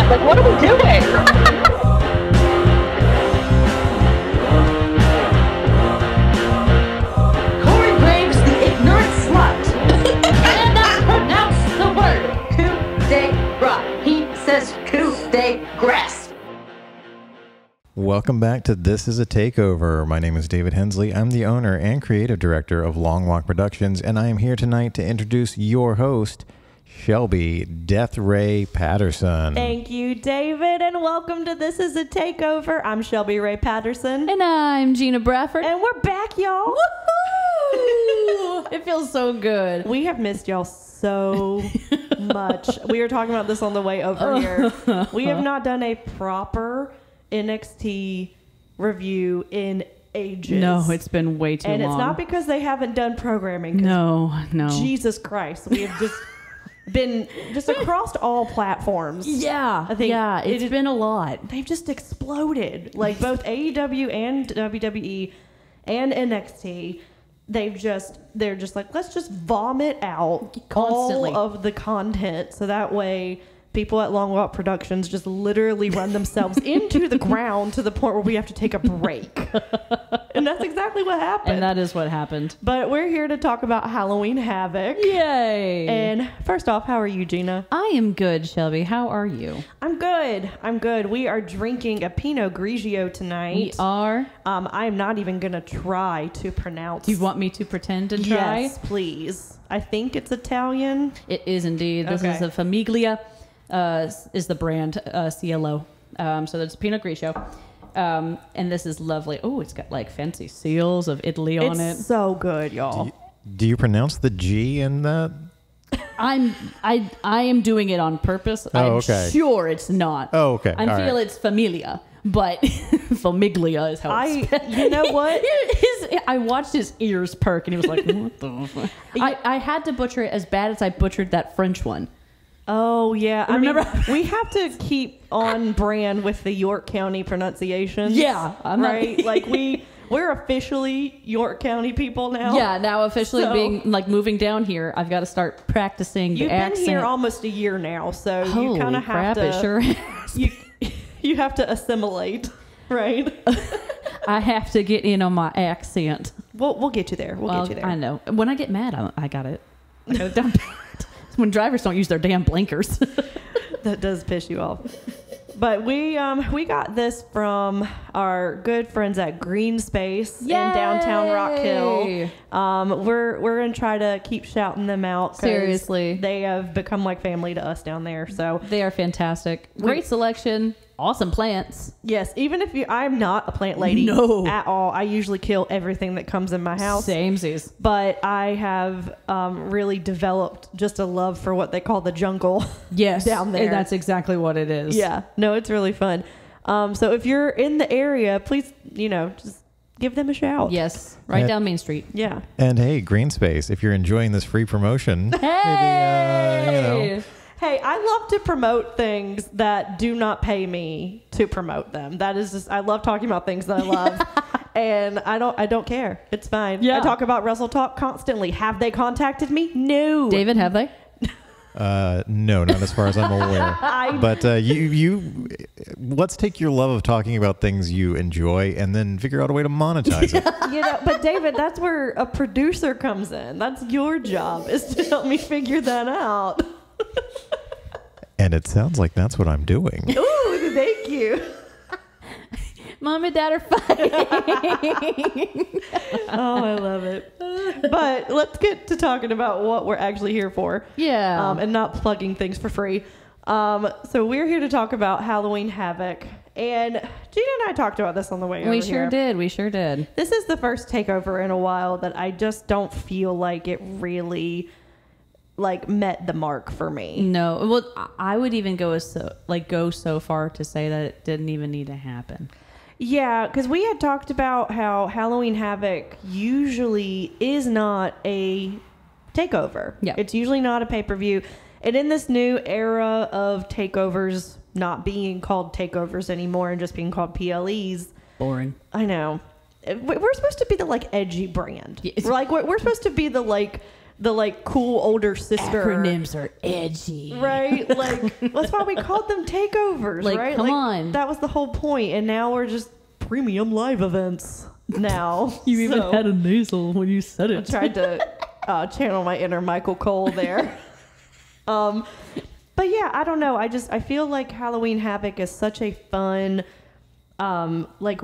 camp. Like, what are we doing? Corey Graves, the ignorant slut. Cannot pronounce the word coup de grace. He says coup de grace. Welcome back to This is a Takeover. My name is David Hensley. I'm the owner and creative director of Long Walk Productions, and I am here tonight to introduce your host, Shelby Death Ray Patterson. Thank you, David, and welcome to This is a Takeover. I'm Shelby Ray Patterson. And I'm Gina Brafford. And we're back, y'all. Woohoo! It feels so good. We have missed y'all so much. We were talking about this on the way over here. We have not done a proper NXT review in ages. No, it's been way too long. And it's not because they haven't done programming. No. Jesus Christ. We have just been across all platforms. Yeah. I think it's been a lot. They've just exploded. Like both AEW and WWE and NXT, they're just like, let's just vomit out Constantly all of the content so that way people at Long Walk Productions just literally run themselves into the ground to the point where we have to take a break. And that's exactly what happened. And that is what happened. But we're here to talk about Halloween Havoc. Yay! And first off, how are you, Gina? I am good, Shelby. How are you? I'm good. We are drinking a Pinot Grigio tonight. We are. I am not even going to try to pronounce. Do you want me to pretend to try? Yes, please. I think it's Italian. It is indeed. This is a Famiglia. Is the brand CLO. So that's Pinot Grigio. And this is lovely. Oh, it's got like fancy seals of Italy on it. It's so good, y'all. Do you pronounce the G in that? I am doing it on purpose. I'm sure it's not. Oh, okay. I feel it's Familia, but Famiglia is how it's spelled. You know what? I watched his ears perk and he was like, what the fuck? I had to butcher it as bad as I butchered that French one. Oh, yeah. I Remember? mean, we have to keep on brand with the York County pronunciations. Yeah. Right? Like, we're officially York County people now. Yeah, now officially being, like, moving down here, I've got to start practicing the accent. You've been here almost a year now, so you kind of have to... It sure is. You have to assimilate, right? I have to get in on my accent. We'll get you there. We'll get you there. I know. When I get mad, I got it. I got it down pat. When drivers don't use their damn blinkers. That does piss you off. But we got this from our good friends at Green Space in downtown Rock Hill. We're gonna try to keep shouting them out. Seriously, they have become like family to us down there. So they are fantastic. Great selection. Awesome plants. Yes, even if I'm not a plant lady at all. I usually kill everything that comes in my house. Samesies. But I have really developed just a love for what they call the jungle. Yes, down there. That's exactly what it is. Yeah, no, it's really fun. So if you're in the area, please, just give them a shout. Yes, right down Main Street. Yeah. And hey, Green Space, if you're enjoying this free promotion, maybe, Hey, I love to promote things that do not pay me to promote them. That is just, I love talking about things that I love. And I don't care. It's fine. Yeah. I talk about Wrestle Talk constantly. Have they contacted me? No. David, have they? No, not as far as I'm aware. But you let's take your love of talking about things you enjoy and then figure out a way to monetize it. But David, that's where a producer comes in. That's your job, is to help me figure that out. And it sounds like that's what I'm doing. Ooh, thank you. Mom and Dad are fighting. Oh, I love it. But let's get to talking about what we're actually here for. Yeah. And not plugging things for free. So we're here to talk about Halloween Havoc. And Gina and I talked about this on the way over here. We sure did. This is the first takeover in a while that I just don't feel like it really met the mark for me. No. Well, I would even go so far to say that it didn't even need to happen. Yeah, because we had talked about how Halloween Havoc usually is not a takeover. Yeah. It's usually not a pay-per-view. And in this new era of takeovers not being called takeovers anymore and just being called PLEs. Boring. I know. We're supposed to be the edgy brand. Yes. We're supposed to be the the like cool older sister. Acronyms are edgy. Right? Like, that's why we called them takeovers, Like, right? come on. That was the whole point. And now we're just premium live events now. You even So, had a nasal when you said I it. tried to channel my inner Michael Cole there. But yeah, I don't know. I feel like Halloween Havoc is such a fun, like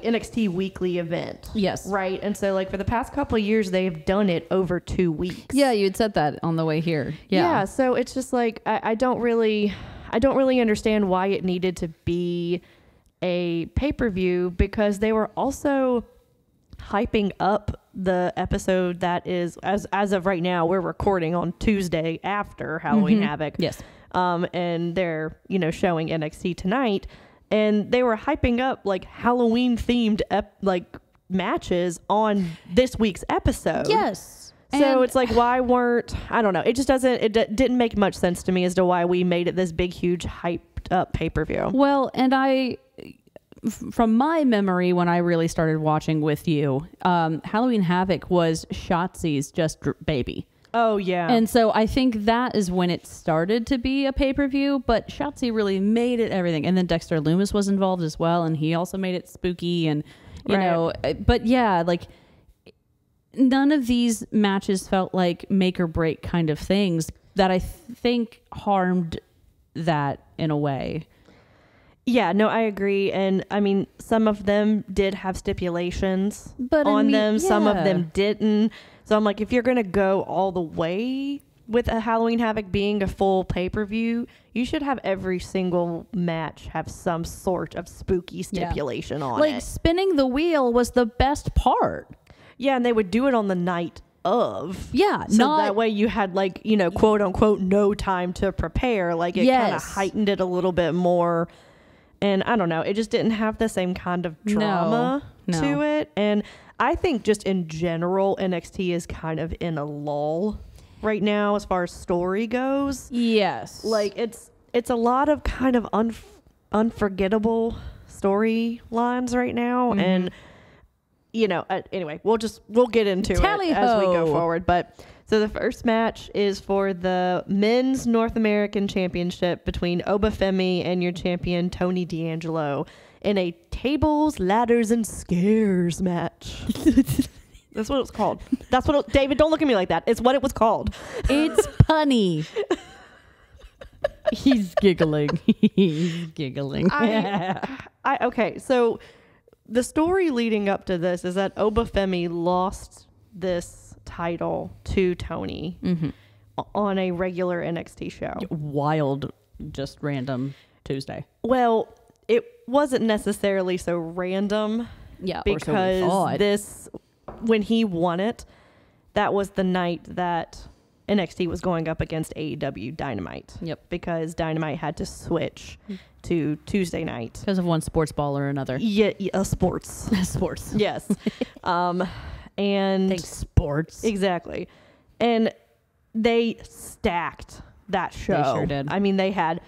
NXT weekly event. Yes. Right. And so like for the past couple of years, they've done it over 2 weeks. Yeah, you had said that on the way here. Yeah. So it's just like, I don't really understand why it needed to be a pay-per-view, because they were also hyping up the episode that is, as of right now, we're recording on Tuesday after Halloween Havoc. Yes. And they're, showing NXT tonight, and they were hyping up like Halloween themed matches on this week's episode. Yes. So it's like, why weren't, I don't know. It just didn't make much sense to me as to why we made it this big, huge, hyped up pay-per-view. Well, and from my memory, when I really started watching with you, Halloween Havoc was Shotzi's just baby. Oh, yeah. And so I think that is when it started to be a pay-per-view, but Shotzi really made it everything. And then Dexter Loomis was involved as well, and he also made it spooky. And, you know, but yeah, like none of these matches felt like make or break kind of things that I think harmed that in a way. Yeah, no, I agree. And I mean, some of them did have stipulations But on them. yeah. Some of them didn't. So I'm like, if you're going to go all the way with a Halloween Havoc being a full pay-per-view, you should have every single match have some sort of spooky stipulation on it. Like spinning the wheel was the best part. Yeah, and they would do it on the night of. Yeah, so that way you had like, quote unquote, no time to prepare. Like it kind of heightened it a little bit more. And I don't know, it just didn't have the same kind of drama to it. And I think just in general, NXT is kind of in a lull right now as far as story goes. Yes. Like it's a lot of kind of unforgettable storylines right now. And, anyway, we'll get into it as we go forward. But so the first match is for the Men's North American Championship between Obafemi and your champion, Tony D'Angelo, in a tables, ladders, and scares match. That's what it was called. David, don't look at me like that. It's what it was called. It's punny. He's giggling. He's giggling. Okay, so the story leading up to this is that Obafemi lost this title to Tony on a regular NXT show. Wild, just random Tuesday. Well, it wasn't necessarily so random. Yeah, because when he won it, that was the night that NXT was going up against AEW Dynamite. Yep. Because Dynamite had to switch to Tuesday night. Because of one sports ball or another. Yeah, sports. Sports. Yes. And thanks, sports. Exactly. And they stacked that show. They sure did. I mean, they had,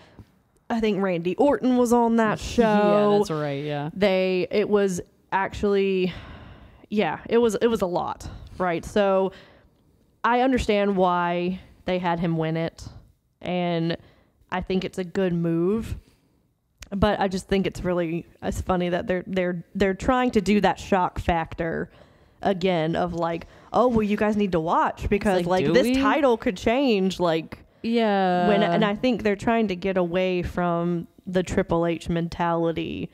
I think Randy Orton was on that show. Yeah, that's right. Yeah. It was actually, it was a lot, right? So I understand why they had him win it, and I think it's a good move. But I just think it's funny that they're trying to do that shock factor again of like, oh, well, you guys need to watch because like this title could change, like, yeah. And I think they're trying to get away from the Triple H mentality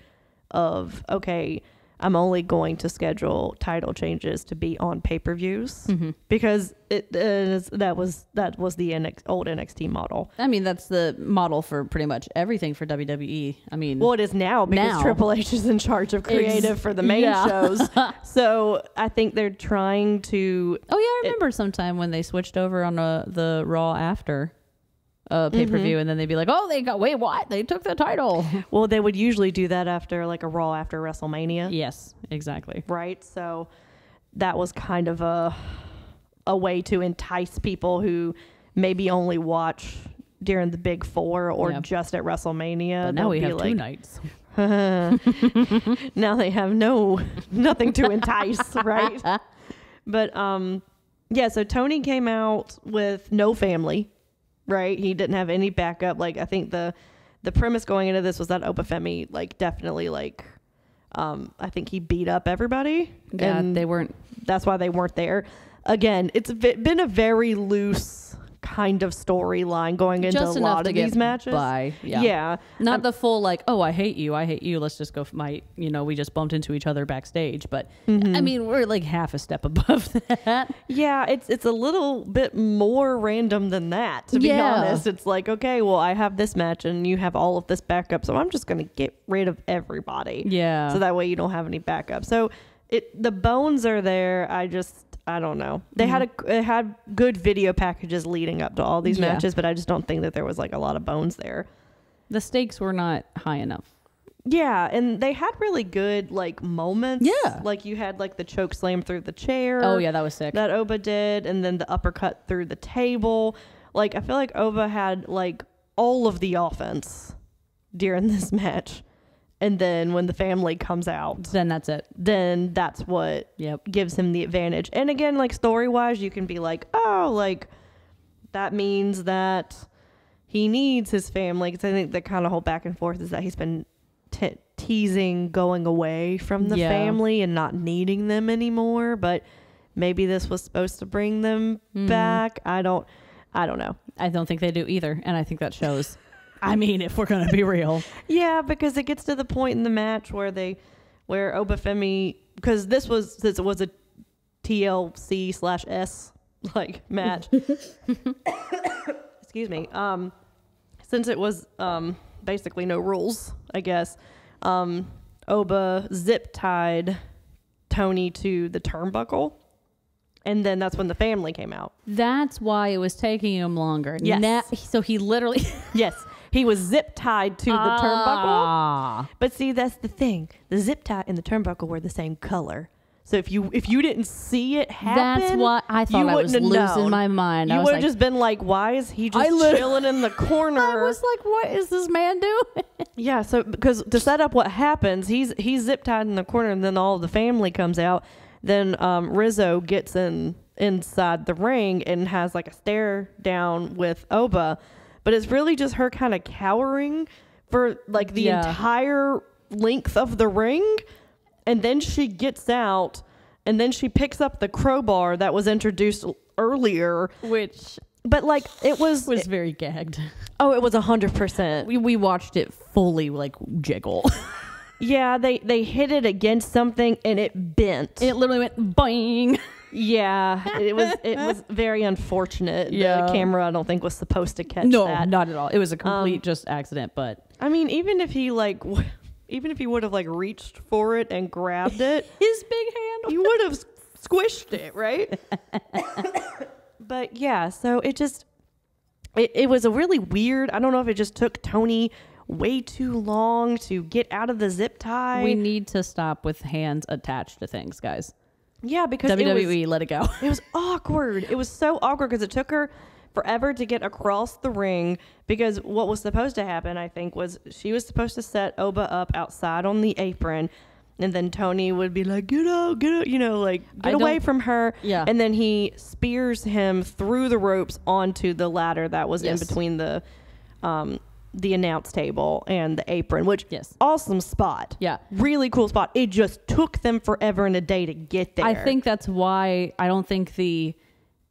of, okay, I'm only going to schedule title changes to be on pay-per-views because that was the old NXT model. I mean, that's the model for pretty much everything for WWE. I mean, well, it is now because Triple H is in charge of creative for the main shows. So I think they're trying to. Oh yeah, I remember sometime when they switched over on the Raw after pay-per-view, and then they'd be like, oh, they took the title. Well, they would usually do that after like a Raw after WrestleMania. Yes, exactly. Right. So that was kind of a way to entice people who maybe only watch during the Big Four or just at WrestleMania. But now we have 2 nights. Now they have nothing to entice, right? But Yeah, so Tony came out with no family, right? He didn't have any backup. Like, I think the premise going into this was that Obafemi, like, definitely, like, I think he beat up everybody. Yeah, and they weren't. That's why they weren't there. Again, it's been a very loose kind of storyline going into Just a enough lot to of get these matches. by. Yeah. Not the full, like, oh, I hate you. Let's just go fight. You know, we just bumped into each other backstage. But, I mean, we're like half a step above that. Yeah, it's a little bit more random than that, to be honest. It's like, okay, well, I have this match and you have all of this backup, so I'm just going to get rid of everybody. Yeah. So that way you don't have any backup. So the bones are there. I don't know. They had good video packages leading up to all these matches, but I just don't think that there was like a lot of bones there. The stakes were not high enough. Yeah, and they had really good like moments. Yeah. Like you had like the choke slam through the chair. Oh yeah, that was sick. That Oba did, and then the uppercut through the table. Like I feel like Oba had like all of the offense during this match. And then when the family comes out, then that's it. Then that's what gives him the advantage. And again, like story-wise, you can be like, oh, like that means that he needs his family. Because I think the kind of whole back and forth is that he's been teasing going away from the family and not needing them anymore. But maybe this was supposed to bring them back. I don't know. I don't think they do either. And I think that shows. I mean, if we're going to be real. Yeah, because it gets to the point in the match where Obafemi, because since it was a TLC/S like match. Excuse me. Since it was basically no rules, I guess. Oba zip tied Tony to the turnbuckle. And then that's when the family came out. That's why it was taking him longer. Yes. So he literally... Yes. He was zip tied to the turnbuckle. But see, that's the thing. The zip tie and the turnbuckle were the same color. So if you didn't see it happen, that's what I thought. I was losing my mind. You would have just been like, why is he just chilling in the corner? I was like, what is this man doing? Yeah, so because to set up what happens, he's zip tied in the corner, and then all of the family comes out. Then Rizzo gets inside the ring and has like a stare down with Oba. But it's really just her kind of cowering for like the entire length of the ring. And then she gets out and then she picks up the crowbar that was introduced earlier. But like it was very gagged. Oh, it was 100%. We watched it fully like jiggle. Yeah, they hit it against something and it bent. It literally went boing. Yeah, it was very unfortunate. Yeah. The camera, I don't think, was supposed to catch that. No, not at all. It was a complete just accident. But I mean, even if he would have like reached for it and grabbed it, his big hand, he would have squished it, right? But yeah, so it was a really weird. I don't know if it just took Tony way too long to get out of the zip tie. We need to stop with hands attached to things, guys. Yeah, because WWE let it go. It was awkward. It was so awkward because it took her forever to get across the ring, because what was supposed to happen, I think, was she was supposed to set Oba up outside on the apron, and then Tony would be like, get out, you know, like, get away from her. Yeah. And then he spears him through the ropes onto the ladder that was in between the announce table and the apron, which awesome spot. Yeah. Really cool spot. It just took them forever and a day to get there. I think that's why I don't think the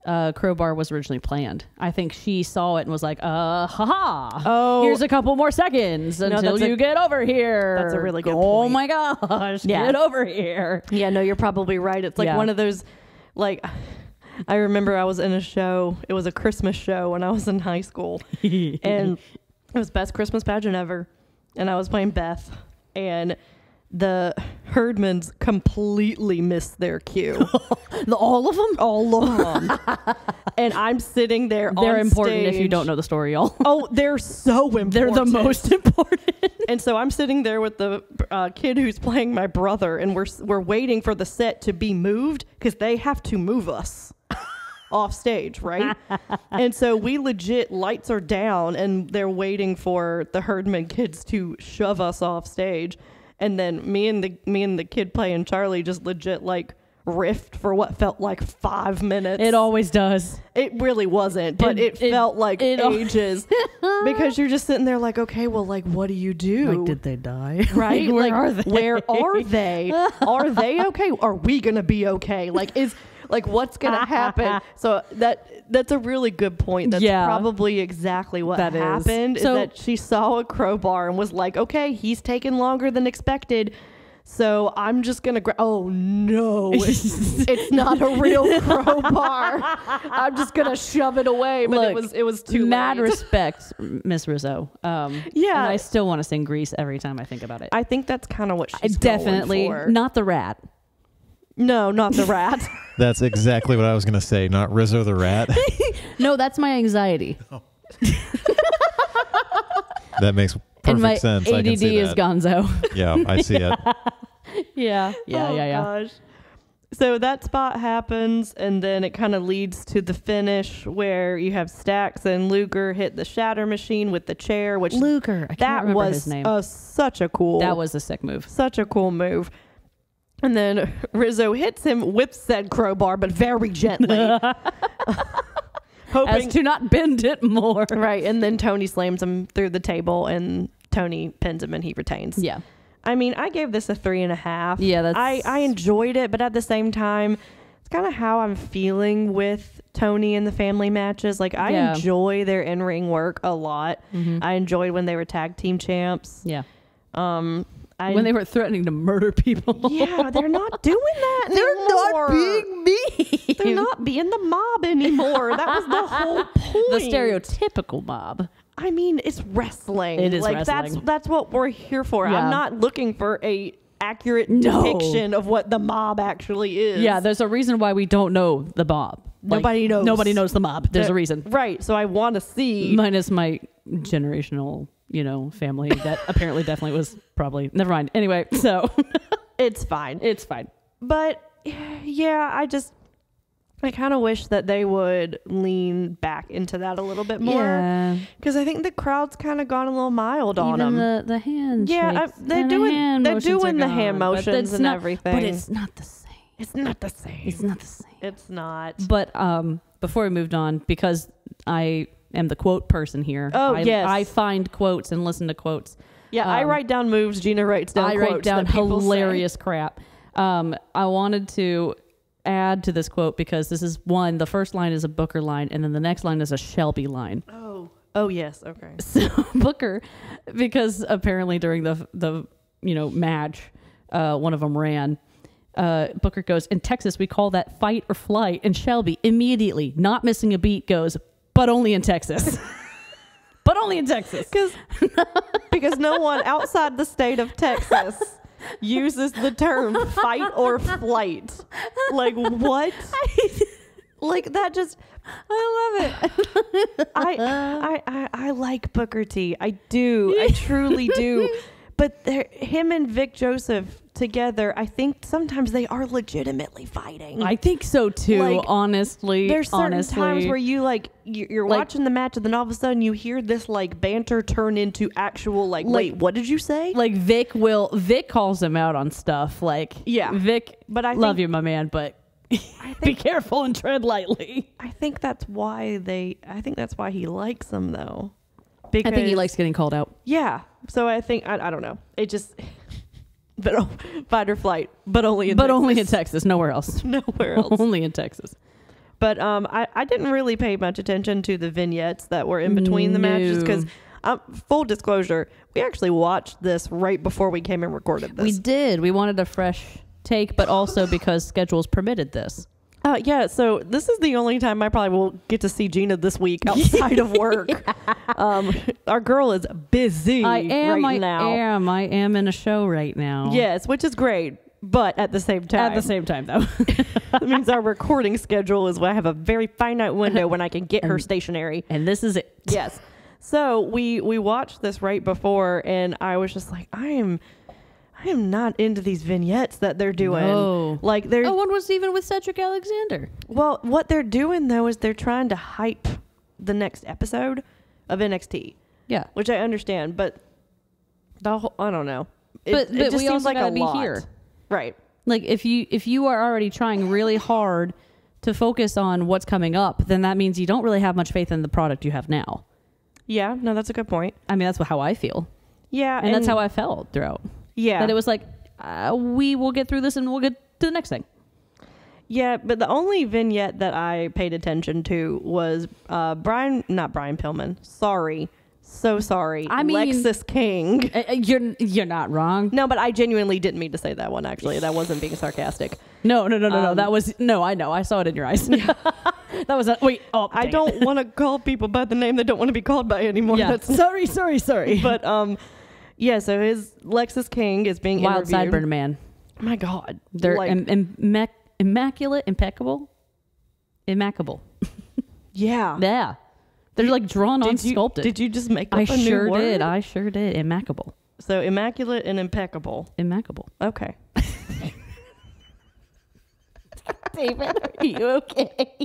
crowbar was originally planned. I think she saw it and was like, haha. Oh, here's a couple more seconds until you get over here. That's a really good Oh point. my gosh, get over here. Yeah, no, you're probably right. It's like one of those, like, I remember I was in a show. It was a Christmas show when I was in high school. And it was best Christmas pageant ever. And I was playing Beth. And the Herdmans completely missed their cue. All of them? All of them. And I'm sitting there They're on important stage. if you don't know the story, y'all. Oh, they're so important. They're the most important. And so I'm sitting there with the kid who's playing my brother, and we're waiting for the set to be moved because they have to move us off stage, right? And so we legit, lights are down, and they're waiting for the Herdman kids to shove us off stage. And then me and the kid playing Charlie just legit like rift for what felt like 5 minutes. It always does. It really wasn't, but it felt like ages because you're just sitting there like, okay, well, like, what do you do? Like, did they die? Right? Where like, are they? Where are they? Are they okay? Are we gonna be okay? Like, what's gonna happen? So that's a really good point. That's probably exactly what happened. Is that she saw a crowbar and was like, okay, he's taking longer than expected. So I'm just gonna oh no, it's not a real crowbar. I'm just gonna shove it away. But Look, it was too mad late. respect, Miss Rizzo. And I still want to sing Grease every time I think about it. I think that's kind of what she's definitely going for. not the rat. No, not the rat. That's exactly what I was going to say. Not Rizzo the rat. No, that's my anxiety. That makes perfect and my sense. ADD I can see is that. gonzo. Yeah, I see it. Yeah. Gosh. So that spot happens, and then it kind of leads to the finish where you have Stax and Luger hit the shatter machine with the chair, which Luger. I can't remember his name. Such a cool. That was a sick move. Such a cool move. And then Rizzo hits him with said crowbar, but very gently. Hoping to not bend it more. Right. And then Tony slams him through the table, and Tony pins him, and he retains. Yeah. I mean, I gave this a 3.5. Yeah, that's... I enjoyed it, but at the same time, it's kind of how I'm feeling with Tony and the family matches. Like, I enjoy their in-ring work a lot. Mm-hmm. I enjoyed when they were tag team champs. Yeah. When they were threatening to murder people. Yeah, they're not doing that anymore. They're not being mean. They're not being the mob anymore. That was the whole point. The stereotypical mob. I mean, it's wrestling. It is like wrestling. that's what we're here for. Yeah. I'm not looking for a accurate depiction of what the mob actually is. Yeah, there's a reason why we don't know the mob. Nobody knows. Nobody knows the mob. There's a reason. Right. So I want to see. Minus my generational, family that apparently definitely was probably. Never mind. Anyway, so it's fine. It's fine. But yeah, I kind of wish that they would lean back into that a little bit more. Because I think the crowd's kind of gone a little mild on them. The hand Yeah, they're doing the hand motions and everything. But it's not the same. It's not the same. It's not the same. It's not. But before we moved on, because I am the quote person here. Yes. I find quotes and listen to quotes. Yeah, I write down moves. Gina writes down quotes. I write down hilarious crap. I wanted to add to this quote because this is one. The first line is a Booker line, and then the next line is a Shelby line. Oh yes, okay. So Booker, because apparently during the match, one of them ran. Booker goes, in Texas we call that fight or flight, and Shelby immediately, not missing a beat, goes, but only in Texas. But only in Texas, because no one outside the state of Texas uses the term fight or flight. Like, what? Like, that just... I love it. I like Booker T. I do. I truly do. But him and Vic Joseph together, I think sometimes they are legitimately fighting. I think so too. Like, honestly, there's certain times where you're watching the match, and then all of a sudden you hear this like banter turn into actual wait, what did you say? Like Vic calls him out on stuff. Like, yeah, Vic, but I love you, my man, but be careful and tread lightly. I think that's why he likes him though. Because I think he likes getting called out. Yeah. So I think I don't know. It just but fight or flight, but only in Texas, nowhere else. Nowhere else. Only in Texas. But I didn't really pay much attention to the vignettes that were in between the matches because full disclosure, we actually watched this right before we came and recorded this. We did. We wanted a fresh take, but also because schedules permitted this. Yeah, so this is the only time I probably will get to see Gina this week outside of work. Our girl is busy now. I am in a show right now. Yes, which is great, but at the same time, though. That means our recording schedule is when I have a very finite window when I can get her stationary. And this is it. Yes. So we watched this right before, and I was just like, I am not into these vignettes that they're doing. No. Like one was even with Cedric Alexander. Well, what they're doing though is they're trying to hype the next episode of NXT. Yeah, which I understand, but I don't know. But it just we seems also like gotta a be lot. here, right? Like if you are already trying really hard to focus on what's coming up, then that means you don't really have much faith in the product you have now. Yeah, no, that's a good point. I mean, that's how I feel. Yeah. And that's how I felt throughout. Yeah. That it was like, we will get through this and we'll get to the next thing. Yeah, but the only vignette that I paid attention to was not Brian Pillman. Sorry. So sorry. I mean, Lexus King. You're not wrong. No, but I genuinely didn't mean to say that one, actually. That wasn't being sarcastic. No. That was, no, I know. I saw it in your eyes. Yeah. That was wait. Oh, I don't want to call people by the name they don't want to be called by anymore. Yeah. Sorry. But, yeah, so his Lexus King is being Wild interviewed. Sideburn Man. Oh my God. They're like, immaculate, impeccable. yeah. Yeah. They're like drawn on, sculpted. Did you just make up I a new word? I sure did. Immaculable. So immaculate and impeccable. Immaculable. Okay. David, are you okay?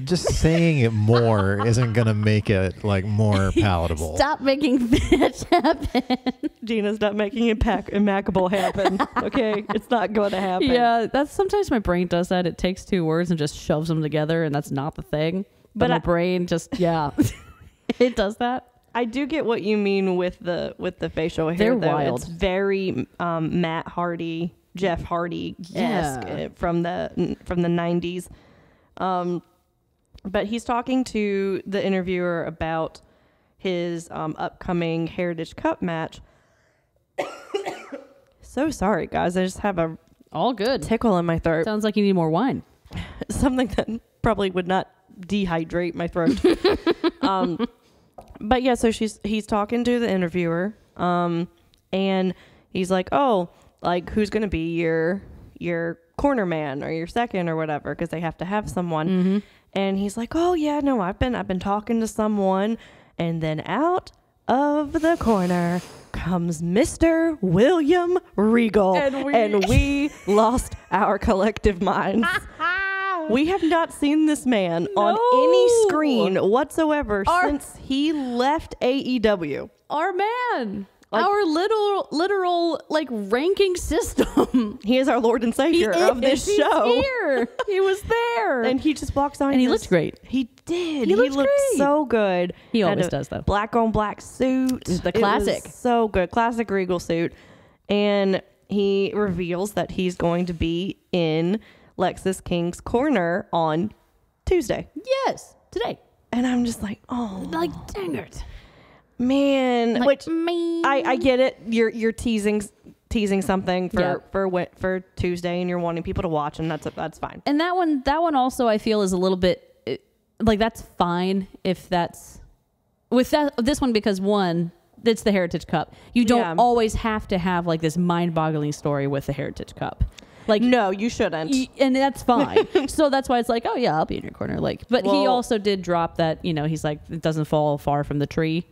Just saying it more isn't going to make it like more palatable. Stop making bitch happen. Gina's not making immaculable happen. Okay? It's not going to happen. Yeah, that's sometimes my brain does that. It takes two words and just shoves them together, and that's not the thing. But my brain just, yeah, it does that. I do get what you mean with the facial hair. They're though. wild. It's very Matt Hardy, Jeff Hardy-esque from the 90s. But he's talking to the interviewer about his upcoming Heritage Cup match. So sorry, guys. I just have a all good tickle in my throat. Sounds like you need more wine. Something that probably would not dehydrate my throat. But yeah, so he's talking to the interviewer, and he's like, "Oh, like who's gonna be your corner man or your second or whatever?" Because they have to have someone. Mm-hmm. And he's like, "Oh yeah, no, I've been talking to someone." And then out of the corner comes Mr. William Regal, and we lost our collective minds. We have not seen this man on any screen whatsoever since he left AEW. Our man. Our literal like ranking system. He is our Lord and Savior of this show. He's here. He was there. And he just walks on. And he looked great. He did. He looked great. so good. He always does, though. Black on black suit. The classic. It was so good. Classic Regal suit. And he reveals that he's going to be in Lexus King's corner on Tuesday. Yes. Today. And I'm just like, oh. Like, dang it. Man. Like, which, man. I get it. You're teasing something for Tuesday, and you're wanting people to watch, and that's fine. And that one also I feel is a little bit like that's fine if that's with this one, because one, it's the Heritage Cup. You don't always have to have like this mind-boggling story with the Heritage Cup. Like, no, you shouldn't. And that's fine. So that's why it's like, oh yeah, I'll be in your corner. Like, but he also did drop that, he's like, it doesn't fall far from the tree.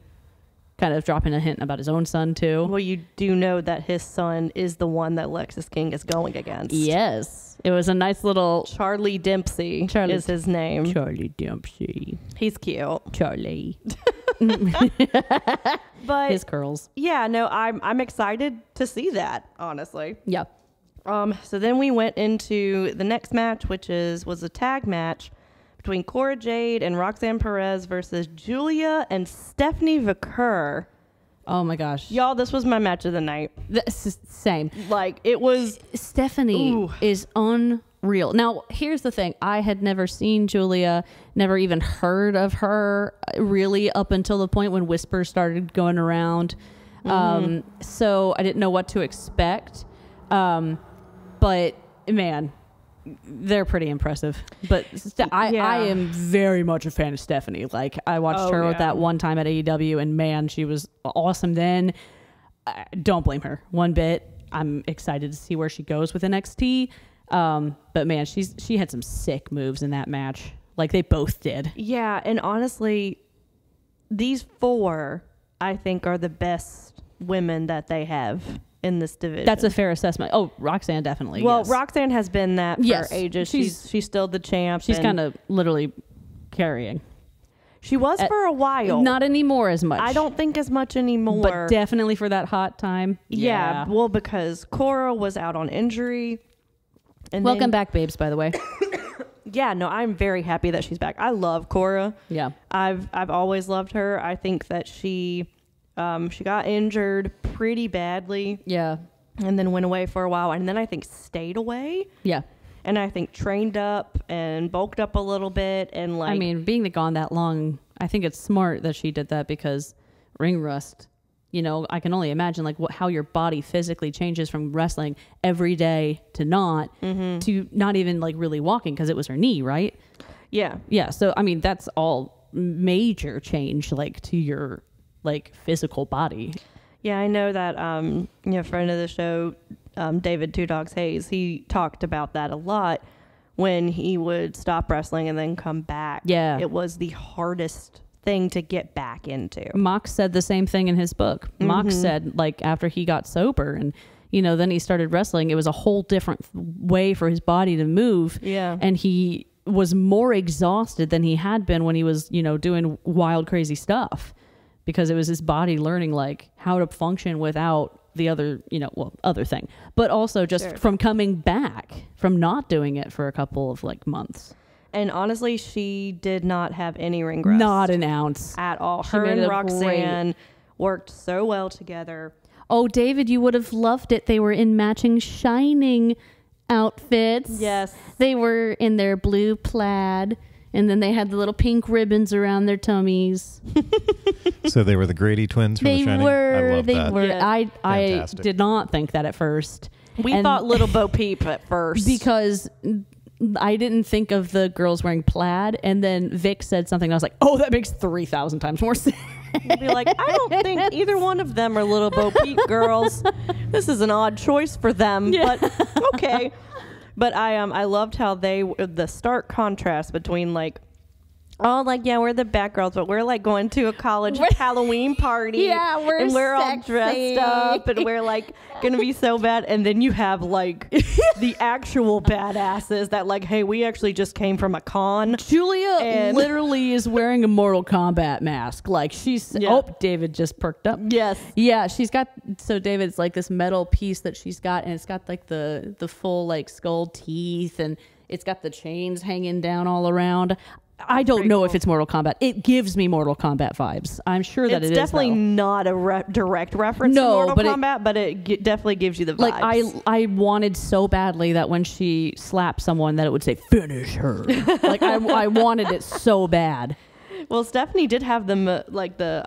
Kind of dropping a hint about his own son too. Well, you do know that his son is the one that Lexus King is going against. Yes. It was a nice little... Charlie Dempsey is his name. Charlie Dempsey. He's cute. Charlie. But his curls. Yeah, no, I'm excited to see that, honestly. Yeah. So then we went into the next match, which was a tag match between Cora Jade and Roxanne Perez versus Julia and Stephanie Vaquer. Oh my gosh. Y'all, this was my match of the night. Same. Like, it was... Stephanie is unreal. Now, here's the thing. I had never seen Julia, never even heard of her really up until the point when whispers started going around. So I didn't know what to expect. But, man... They're pretty impressive, but I am very much a fan of Stephanie. Like, I watched her with that one time at AEW, and man, she was awesome then. Don't blame her one bit. I'm excited to see where she goes with NXT. But man, she had some sick moves in that match. Like, they both did. Yeah, and honestly, these four, I think, are the best women that they have in this division. That's a fair assessment. Oh, Roxanne definitely. Well, yes. Roxanne has been that for ages. She's still the champ. She's kind of literally carrying. She was for a while. Not anymore as much. I don't think as much anymore. But definitely for that hot time. Yeah. Well, because Cora was out on injury. And Welcome back, babes, by the way. Yeah, no, I'm very happy that she's back. I love Cora. Yeah. I've always loved her. I think that she got injured pretty badly. Yeah. And then went away for a while, and then I think stayed away. Yeah. And I think trained up and bulked up a little bit, and like, I mean, being gone that long, I think it's smart that she did that, because ring rust, you know, I can only imagine like how your body physically changes from wrestling every day to not even like really walking, because it was her knee, right? Yeah. Yeah. So I mean, that's all major change, like to your like physical body. Yeah, I know that friend of the show, David Two Dogs Hayes, he talked about that a lot when he would stop wrestling and then come back. Yeah. It was the hardest thing to get back into. Mox said the same thing in his book. Mox said, like, after he got sober and, you know, then he started wrestling, it was a whole different way for his body to move. Yeah. And he was more exhausted than he had been when he was, you know, doing wild, crazy stuff, because it was his body learning like how to function without the other, you know, well, other thing, but also just from coming back from not doing it for a couple of like months. And honestly, she did not have any ring rust. Not an ounce. At all. Her and Roxanne worked so well together. Oh, David, you would have loved it. They were in matching Shining outfits. Yes. They were in their blue plaid, and then they had the little pink ribbons around their tummies. So they were the Grady twins from The Shining? I love that. Were. Yeah. I did not think that at first. We thought Little Bo Peep at first. Because I didn't think of the girls wearing plaid, and then Vic said something, and I was like, oh, that makes 3,000 times more sense. You'd be like, I don't think either one of them are Little Bo Peep girls. This is an odd choice for them, but okay. But I loved how the stark contrast between like, oh, like, yeah, we're the bad girls, but we're like going to a college Halloween party. Yeah, we're all dressed up, and we're like gonna be so bad. And then you have like the actual badasses that like, hey, we actually just came from a con. Julia literally is wearing a Mortal Kombat mask. Like oh, David just perked up. Yes. Yeah, she's got, so David's like this metal piece that she's got, and it's got like the full like skull teeth, and it's got the chains hanging down all around. I don't know if it's Mortal Kombat. It gives me Mortal Kombat vibes. I'm sure that it's definitely not a direct reference to Mortal Kombat, but it definitely gives you the vibes. Like I wanted so badly that when she slapped someone that it would say finish her. Like I wanted it so bad. Well, Stephanie did have them like the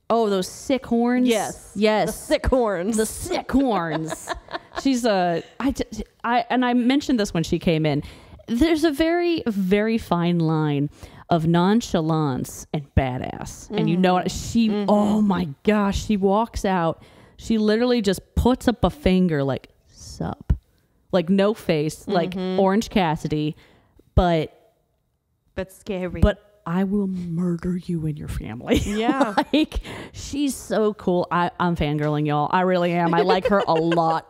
oh, those sick horns. Yes. The sick horns. The sick horns. She's I mentioned this when she came in. There's a very, very fine line of nonchalance and badass. And you know what? Oh my gosh, she walks out. She literally just puts up a finger like, sup. Like no face, like Orange Cassidy, but scary. But I will murder you and your family. Yeah. Like, she's so cool. I'm fangirling, y'all. I really am. I like her a lot.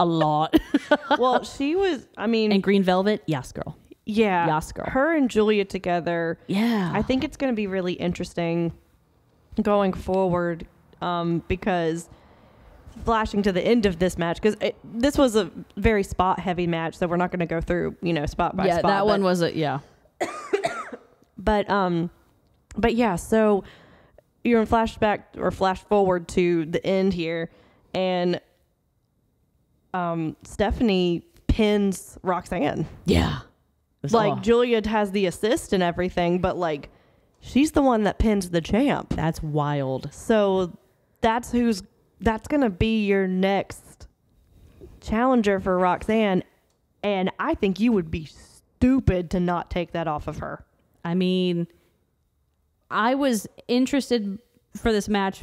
Well, she was, I mean. And Green Velvet? Yes, girl. Yeah. Yes, girl. Her and Julia together. Yeah. I think it's going to be really interesting going forward because flashing to the end of this match, because this was a very spot heavy match, so we're not going to go through, spot by spot. Yeah, that one was But yeah, so you're in flashback or flash forward to the end here, and Stephanie pins Roxanne. Yeah. Like, Julia has the assist and everything, but like, she's the one that pins the champ. That's wild. So that's gonna be your next challenger for Roxanne, and I think you would be stupid to not take that off of her. I mean, I was interested for this match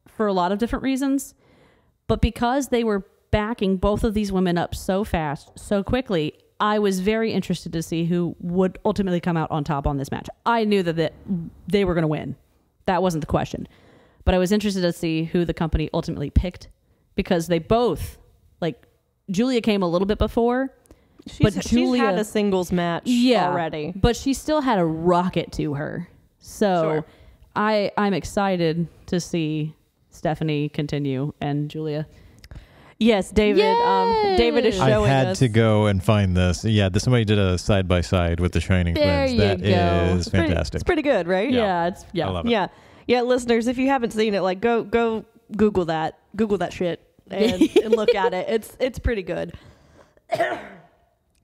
for a lot of different reasons, but because they were backing both of these women up so fast, so quickly, I was very interested to see who would ultimately come out on top on this match. I knew that they were going to win. That wasn't the question. But I was interested to see who the company ultimately picked, because they both, like, Julia came a little bit before, but Julia had a singles match already. But she still had a rocket to her. So I'm excited to see Stephanie continue and Julia. Yes, David. David is I showing had us. to go and find this. Yeah, somebody did a side by side with the Shining There Twins. you That go. is fantastic. It's pretty good, right? Yeah. Yeah, I love it. Yeah, listeners, if you haven't seen it, like go Google that shit and look at it. It's pretty good.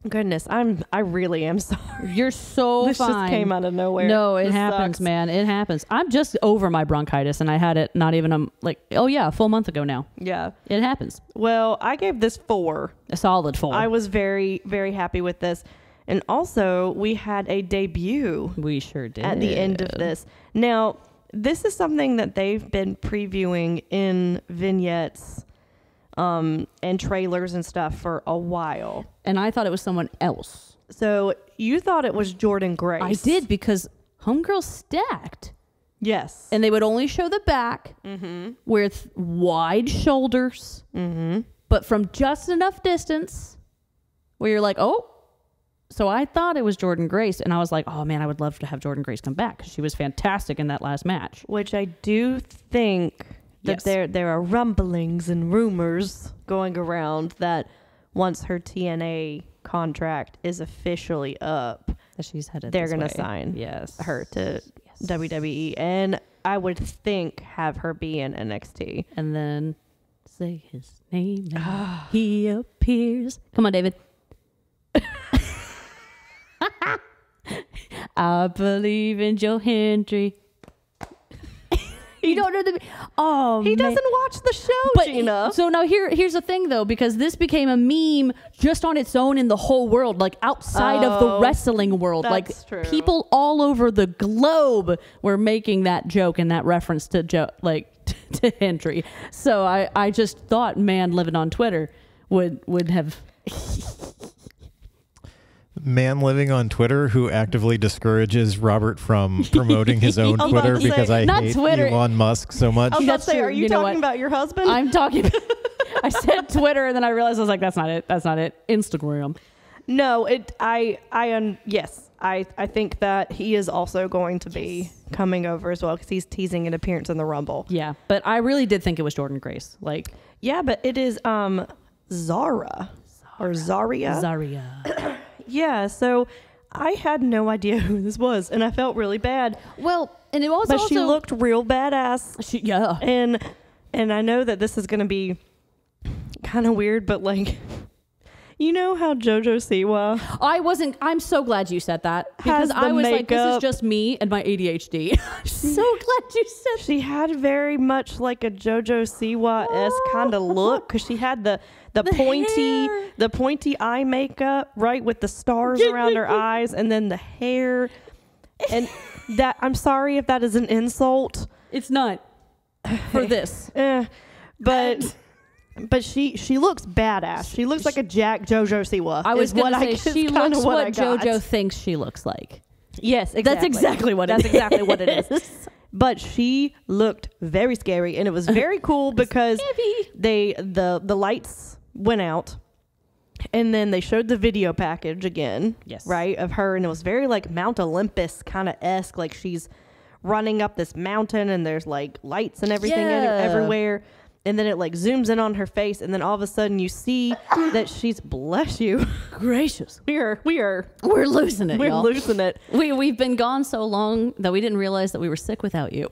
Goodness, I really am sorry. You're so This fine. just came out of nowhere. No, it This happens, sucks. man. It happens. I'm just over my bronchitis, and I had it not even a full month ago now. Yeah. It happens. Well, I gave this 4. A solid 4. I was very, very happy with this. And also, we had a debut We sure did. at the end of this. Now, this is something that they've been previewing in vignettes and trailers and stuff for a while. And I thought it was someone else. So you thought it was Jordan Grace. I did, because Homegirl stacked. Yes. And they would only show the back with wide shoulders, but from just enough distance where you're like, oh. So I thought it was Jordan Grace, and I was like, oh man, I would love to have Jordan Grace come back, because she was fantastic in that last match. Which I do think that Yes. there are rumblings and rumors going around that once her TNA contract is officially up, That she's headed they're this going way. to sign Yes. her to WWE. And I would think have her be in NXT. And then say his name and he appears. Come on, David. I believe in Joe Hendry. You don't know the... Oh, He man. doesn't watch the show, But Gina. so now here's the thing, though, because this became a meme just on its own in the whole world, like outside of the Oh, wrestling world. Like that's true. people all over the globe were making that joke and that reference to Joe, like to Hendry. So I just thought, man, living on Twitter would have. Man living on Twitter who actively discourages Robert from promoting his own I was about Twitter to say, because I not hate Twitter. Elon Musk so much. I was about That's to say, true. are you You know talking what? about your husband? I'm talking. I said Twitter, and then I realized I was like, that's not it. That's not it. Instagram. No, yes, I think that he is also going to be coming over as well because he's teasing an appearance in the Rumble. Yeah, but I really did think it was Jordan Grace. Like Yeah, but it is Zara or Zaria. Zaria. Yeah, so I had no idea who this was, and I felt really bad. Well, and it was But also she looked real badass, yeah. and I know that this is going to be kind of weird, but like, you know how JoJo Siwa I'm so glad you said that, because Has the I was like, this is makeup. just me and my ADHD. So glad you said she had very much like a JoJo Siwa-esque kind of look because she had the pointy hair. the pointy eye makeup, right, with the stars around her eyes, and then the hair. And that, I'm sorry if that is an insult, it's not for this. but she looks badass. She looks like a Jack JoJo Siwa. I was is what going to say, is she kinda looks what I what got. JoJo thinks she looks like. Yes, exactly. That's exactly what it That's is. exactly what it is. But she looked very scary, and it was very cool because the lights went out, and then they showed the video package again, Yes. right, of her, and it was very like Mount Olympus kind of esque, like she's running up this mountain, and there's like lights and everything everywhere. And then it like zooms in on her face, and then all of a sudden you see that she's, bless you, Gracious. we're We're losing it, y'all. losing it. We've been gone so long that we didn't realize that we were sick without you.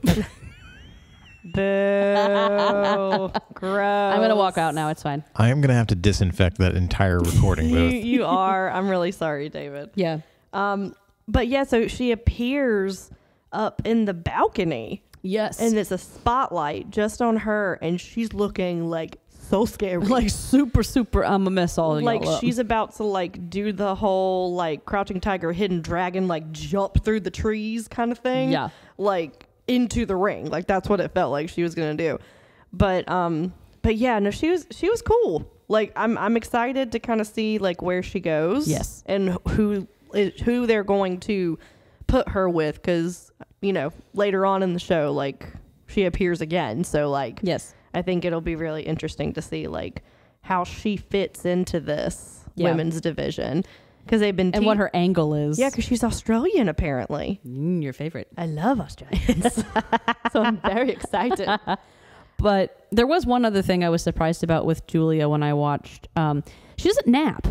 Boo. Gross. I'm going to walk out now. It's fine. I am going to have to disinfect that entire recording booth. You are. I'm really sorry, David. Yeah. But yeah, so she appears up in the balcony, Yes. and it's a spotlight just on her, and she's looking like so scary. like super, I'm a mess all Like y'all up. she's about to like do the whole like Crouching Tiger, Hidden Dragon, like jump through the trees kind of thing. Yeah. Like into the ring. Like that's what it felt like she was gonna do. But yeah, no, she was cool. Like I'm excited to kind of see like where she goes. Yes. And who they're going to put her with, because later on in the show, like she appears again. So like Yes. I think it'll be really interesting to see like how she fits into this women's division. Because they've been and what her angle is. Yeah, because she's Australian apparently. Your favorite. I love Australians, so I'm very excited. But there was one other thing I was surprised about with Julia when I watched. She doesn't nap.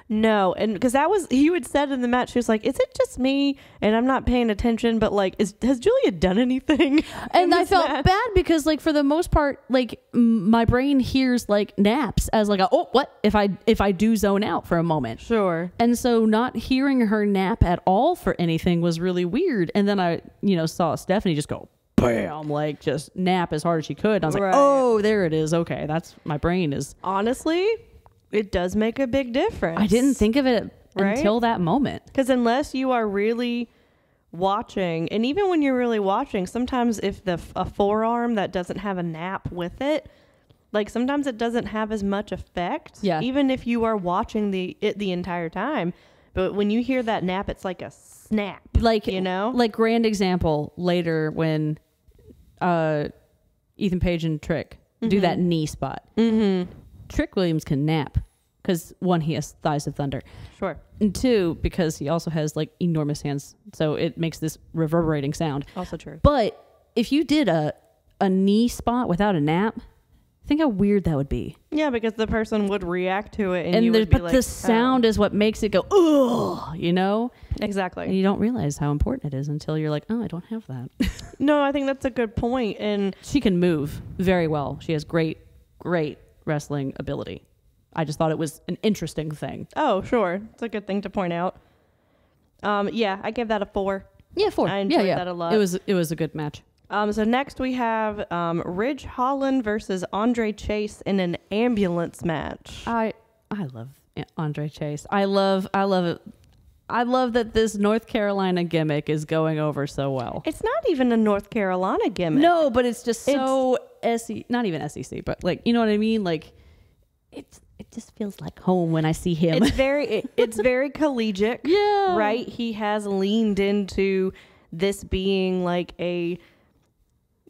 No, and because you had said in the match, she was like, "Is it just me and I'm not paying attention?" But like, has Julia done anything? And I felt bad because, like, for the most part, like my brain hears like naps as like, what if I do zone out for a moment? Sure. And so not hearing her nap at all for anything was really weird. And then I, saw Stephanie just go bam, like just nap as hard as she could. And I was like, oh, there it is. Okay, that's my brain is honestly. It does make a big difference. I didn't think of it until that moment. Because unless you are really watching, and even when you're really watching, sometimes if a forearm that doesn't have a nap with it, like sometimes it doesn't have as much effect. Yeah. Even if you are watching the entire time. But when you hear that nap, it's like a snap. Like, Like grand example later when Ethan Page and Trick do that knee spot. Mm-hmm. Trick Williams can nap because one, he has thighs of thunder. Sure. And two, because he also has like enormous hands, so it makes this reverberating sound. Also true. But if you did a knee spot without a nap, think how weird that would be. Yeah, because the person would react to it, and you would be but like, the sound is what makes it go, ugh, Exactly. And you don't realize how important it is until you're like, oh, I don't have that. No, I think that's a good point. And she can move very well. She has great wrestling ability. I just thought it was an interesting thing. Oh, sure. It's a good thing to point out. Yeah, I gave that a 4. Yeah, 4. I enjoyed that a lot. It was a good match. So next we have Ridge Holland versus Andre Chase in an ambulance match. I love Andre Chase. I love it. I love that this North Carolina gimmick is going over so well. It's not even a North Carolina gimmick. No, but it's just so not even SEC, but like, you know what I mean? Like it just feels like home when I see him. It's very collegiate. Yeah. Right? He has leaned into this being like a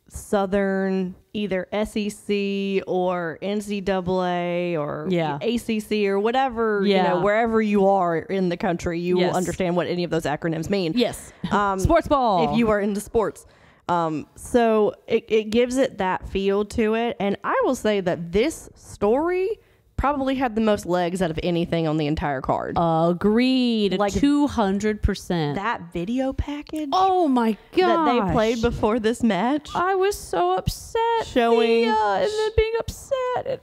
Southern either SEC or NCAA or ACC or whatever, wherever you are in the country, you will understand what any of those acronyms mean. Yes. Sports ball. If you are into sports. So it gives it that feel to it. And I will say that this story probably had the most legs out of anything on the entire card. Agreed. Like 200%. That video package. Oh my god! That they played before this match. I was so upset. Showing Thea and then being upset and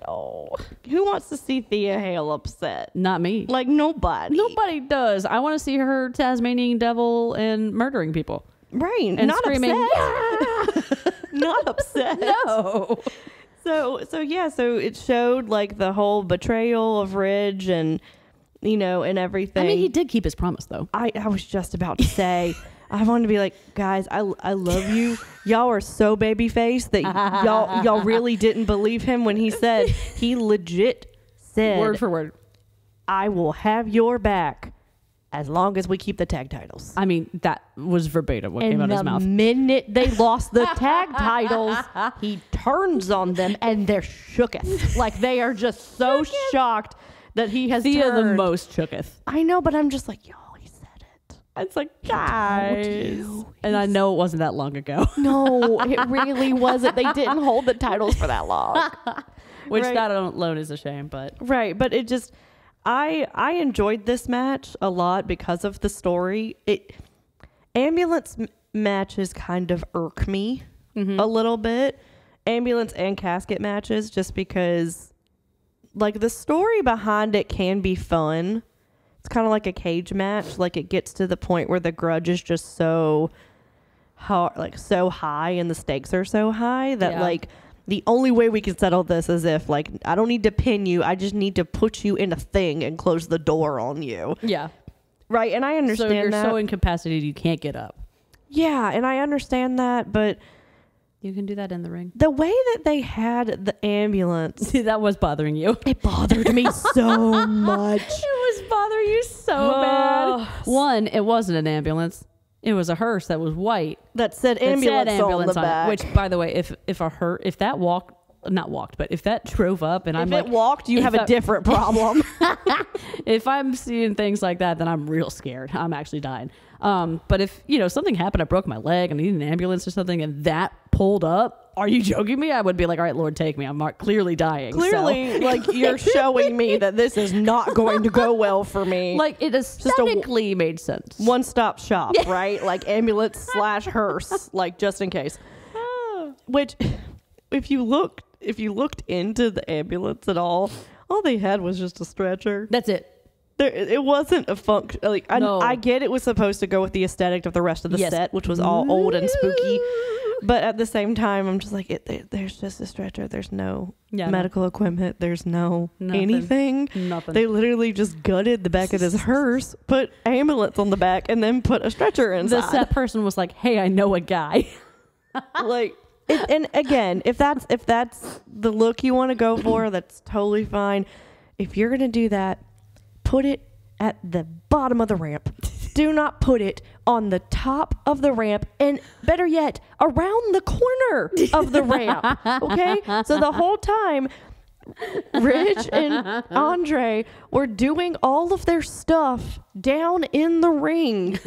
who wants to see Thea Hale upset? Not me. Like nobody. Nobody does. I want to see her Tasmanian devil and murdering people. Right. And not screaming. Upset. Yeah. Not upset. No. So it showed like the whole betrayal of Ridge and, and everything. I mean, he did keep his promise though. I was just about to say, I wanted to be like, guys, I love you. Y'all are so babyface that y'all really didn't believe him when he legit said, word for word, I will have your back as long as we keep the tag titles. I mean, that was verbatim what came out of his mouth. The minute they lost the tag titles, he turns on them and they're shooketh. Like they are just so shocked that he has Thea turned. The most shooketh. I know, but I'm just like, yo, he said it. It's like, guys. And I know it wasn't that long ago. No, it really wasn't. They didn't hold the titles for that long. Which that alone is a shame, but. Right, but it just... I enjoyed this match a lot because of the story. Ambulance matches kind of irk me a little bit. Ambulance and casket matches, just because like the story behind it can be fun. It's kind of like a cage match. Like it gets to the point where the grudge is just so hard, like so high, and the stakes are so high that like the only way we can settle this is if, like, I don't need to pin you. I just need to put you in a thing and close the door on you. Yeah. Right. And I understand that. So you're so incapacitated you can't get up. Yeah. And I understand that. But you can do that in the ring. The way that they had the ambulance. That was bothering you. It bothered me so much. It was bothering you so bad. One, it wasn't an ambulance. It was a hearse that was white that said ambulance on the back. Which, by the way, if that not walked, but if that drove up and if it walked, you have a different problem. If I'm seeing things like that, then I'm real scared. I'm actually dying. But if, something happened, I broke my leg and I need an ambulance or something, and that pulled up, are you joking me? I would be like, all right, Lord, take me. I'm clearly dying. Clearly, like, you're showing me that this is not going to go well for me. Like, it aesthetically made sense. One-stop shop, right? Like, ambulance / hearse, like, just in case. Which, if you looked into the ambulance at all they had was just a stretcher. That's it. It wasn't a function. Like, I get it was supposed to go with the aesthetic of the rest of the set, which was all old and spooky. But at the same time, I'm just like, there's just a stretcher. There's no medical equipment. There's nothing. Anything. Nothing. They literally just gutted the back of this hearse, put ambulance on the back, and then put a stretcher inside. The set person was like, hey, I know a guy. Like, and again, if that's the look you want to go for, that's totally fine. If you're going to do that, put it at the bottom of the ramp. Do not put it on the top of the ramp, and better yet, around the corner of the ramp. Okay? So the whole time, Ridge and Andre were doing all of their stuff down in the ring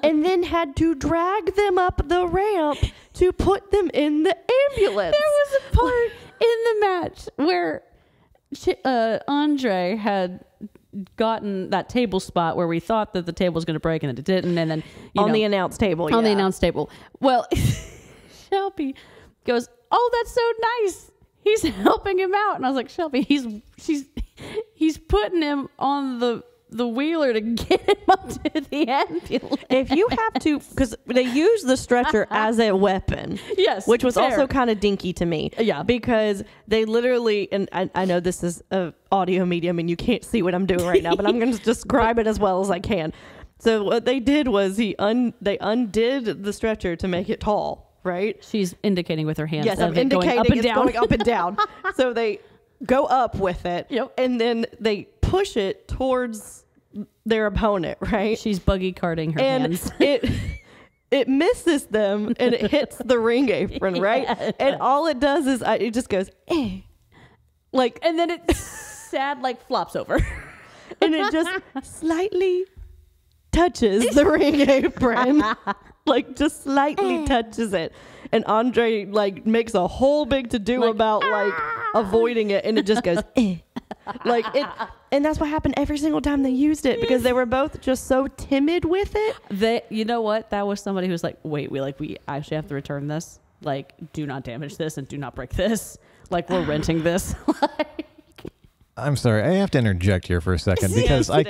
and then had to drag them up the ramp to put them in the ambulance. There was a part in the match where Andre had gotten that table spot where we thought that the table was going to break and then it didn't, and then on the announce table. On the announce table. Well, Shelby goes, "Oh, that's so nice. He's helping him out." And I was like, "Shelby, he's putting him on the wheeler to get him up to the ambulance." If you have to, because they use the stretcher as a weapon. Yes. Which was fair. also kind of dinky to me. Yeah. Because they literally, and I know this is a audio medium and you can't see what I'm doing right now, but I'm going to describe it as well as I can. So what they did was they undid the stretcher to make it tall, right? She's indicating with her hands. Yes, I'm indicating going up and down. So they go up with it. Yep. And then they push it towards their opponent, right? She's buggy carting her hands. It misses them and it hits the ring apron, right? Yes. And all it does is it just goes, like, and then it sad flops over. And it just slightly touches the ring apron. Like, just slightly touches it. And Andre makes a whole big to-do about avoiding it, and it just goes like it. And that's what happened every single time they used it, because they were both just so timid with it. You know what? That was somebody who's like, wait, we actually have to return this. Do not damage this and do not break this. We're renting this. I'm sorry, I have to interject here for a second because I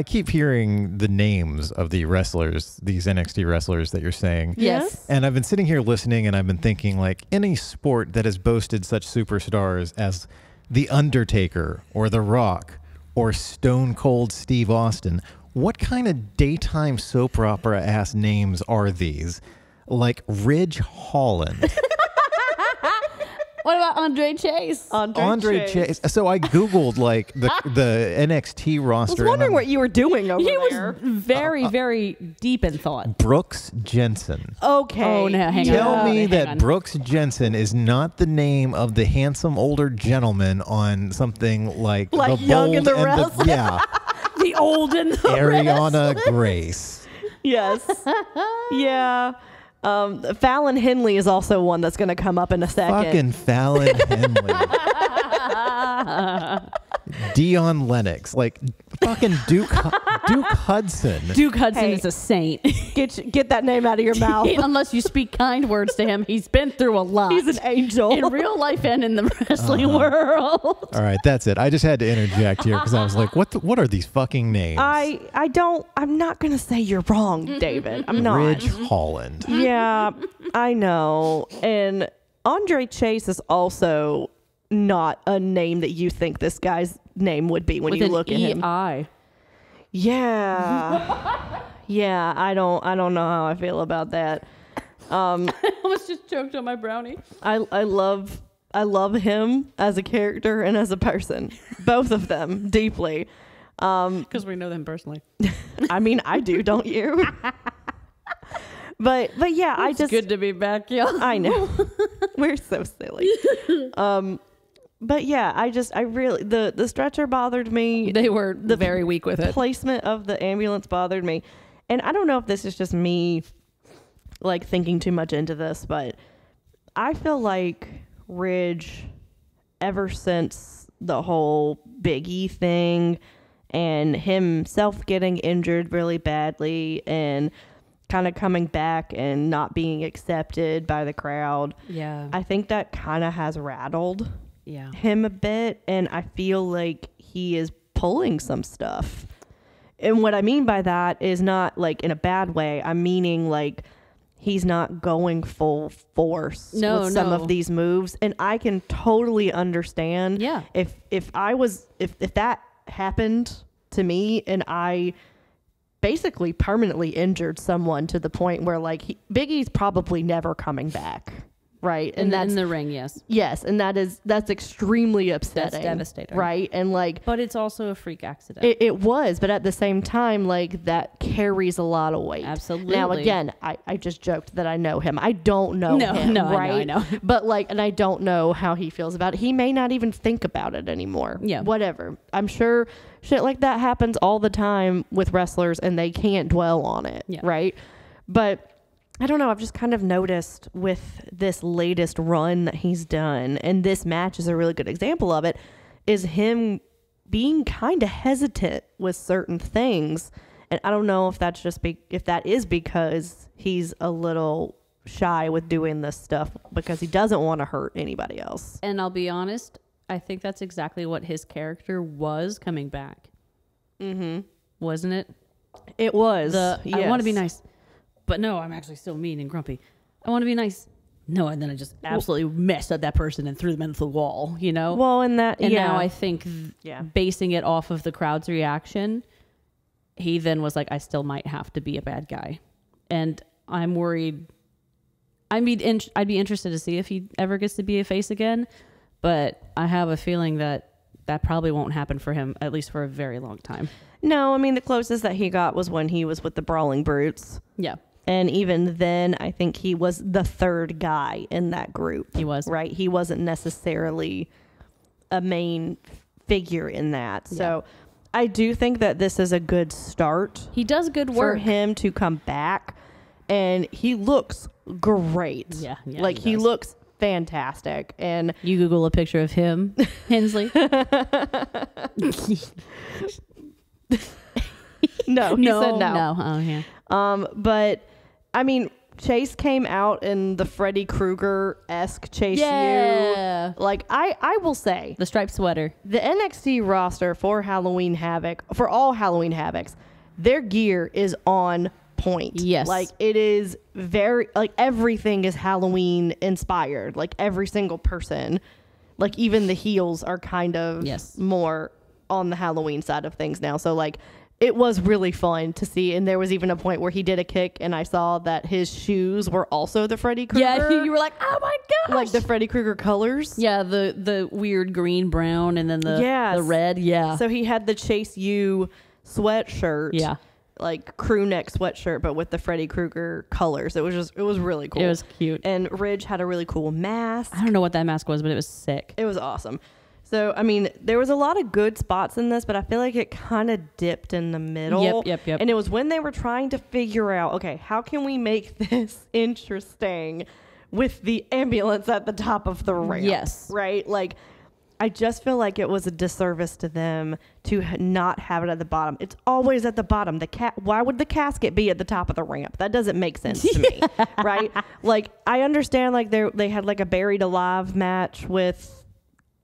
keep hearing the names of the wrestlers, these NXT wrestlers that you're saying. Yes. And I've been sitting here listening and I've been thinking, any sport that has boasted such superstars as The Undertaker or The Rock or Stone Cold Steve Austin, what kind of daytime soap opera ass names are these? Ridge Holland. What about Andre Chase? Andre Chase. So I Googled the NXT roster. I was wondering what you were doing over there. He was very, very deep in thought. Brooks Jensen. Okay. Oh, no, hang on. Tell me that hang on. Brooks Jensen is not the name of the handsome older gentleman on something like The Young Bold and the Restless. yeah, The old and the Ariana Restless. Grace. Yes. Yeah. Fallon Henley is also one that's going to come up in a second. Fucking Fallon Henley. Dion Lennox. Fucking Duke Hudson. Duke Hudson Hey. is a saint. Get that name out of your mouth. Unless you speak kind words to him, he's been through a lot. He's an angel. In real life and in the wrestling world. All right, that's it. I just had to interject here because I was like, what are these fucking names? I'm not going to say you're wrong, David. I'm not. Ridge Holland. Yeah, I know. And Andre Chase is also not a name that you think this guy's name would be when With you an look at him. EI. Yeah. Yeah, I don't know how I feel about that. I almost just choked on my brownie. I love him as a character and as a person. Both of them deeply. Because we know them personally. I mean, I do, don't you? But yeah, I It's just good to be back, y'all. I know. We're so silly. But yeah, I really the stretcher bothered me. They were very weak with it. Placement of the ambulance bothered me. And I don't know if this is just me like thinking too much into this, but I feel like Ridge, ever since the whole Biggie thing and himself getting injured really badly and kind of coming back and not being accepted by the crowd, Yeah. I think that kind of has rattled Yeah. him a bit, and I feel like he is pulling some stuff. And what I mean by that is not like in a bad way. I'm meaning like he's not going full force with some of these moves, and I can totally understand. Yeah. If that happened to me and I basically permanently injured someone to the point where like Biggie's probably never coming back. Right. And that's in the ring. Yes. Yes. And that's extremely upsetting. That's devastating. Right. And like, but it's also a freak accident. it was, but at the same time, like that carries a lot of weight. Absolutely. Now, again, I just joked that I know him. I don't know him. No, right. I know. But like, and I don't know how he feels about it. He may not even think about it anymore. Yeah. Whatever. I'm sure shit like that happens all the time with wrestlers and they can't dwell on it. Yeah. Right. But I don't know. I've just kind of noticed with this latest run that he's done, and this match is a really good example of it, is him being kind of hesitant with certain things. And I don't know if that's just if that is because he's a little shy with doing this stuff because he doesn't want to hurt anybody else. And I'll be honest, I think that's exactly what his character was coming back. Mm-hmm. Wasn't it? It was. I yes. want to be nice. But no, I'm actually still mean and grumpy. I want to be nice. No, and then I just absolutely messed up that person and threw them into the wall, you know? Well, and now I think basing it off of the crowd's reaction, he then was like, I still might have to be a bad guy. And I'm worried. I'd be interested to see if he ever gets to be a face again. But I have a feeling that probably won't happen for him, at least for a very long time. No, I mean, the closest that he got was when he was with the Brawling Brutes. Yeah. And even then, I think he was the third guy in that group. He was. Right? He wasn't necessarily a main figure in that. So I do think that this is a good start. He does good for work. him to come back. And he looks great. Yeah. Like, he looks fantastic. And you Google a picture of him, Hensley. No, he said no. No. Oh, yeah. But I mean, Chase came out in the Freddy Krueger-esque Chase Yeah. U. Like, I will say, The striped sweater. the NXT roster for Halloween Havoc, for all Halloween Havocs, their gear is on point. Yes. Like, it is very, like, everything is Halloween inspired. Like, every single person, like, even the heels are kind of more on the Halloween side of things now. So, like, it was really fun to see. And there was even a point where he did a kick and I saw that his shoes were also the Freddy Krueger. Yeah, you were like, oh my gosh. Like the Freddy Krueger colors. Yeah, the weird green, brown, and then the red. Yeah. So he had the Chase U sweatshirt. Yeah. Like crew neck sweatshirt, but with the Freddy Krueger colors. It was really cool. It was cute. And Ridge had a really cool mask. I don't know what that mask was, but it was sick. It was awesome. So, I mean, there was a lot of good spots in this, but I feel like it kind of dipped in the middle. Yep. And it was when they were trying to figure out, okay, how can we make this interesting with the ambulance at the top of the ramp? Yes. Right? Like, I just feel like it was a disservice to them to not have it at the bottom. It's always at the bottom. Why would the casket be at the top of the ramp? That doesn't make sense to me, right? Like, I understand, like, they had, like, a buried alive match with,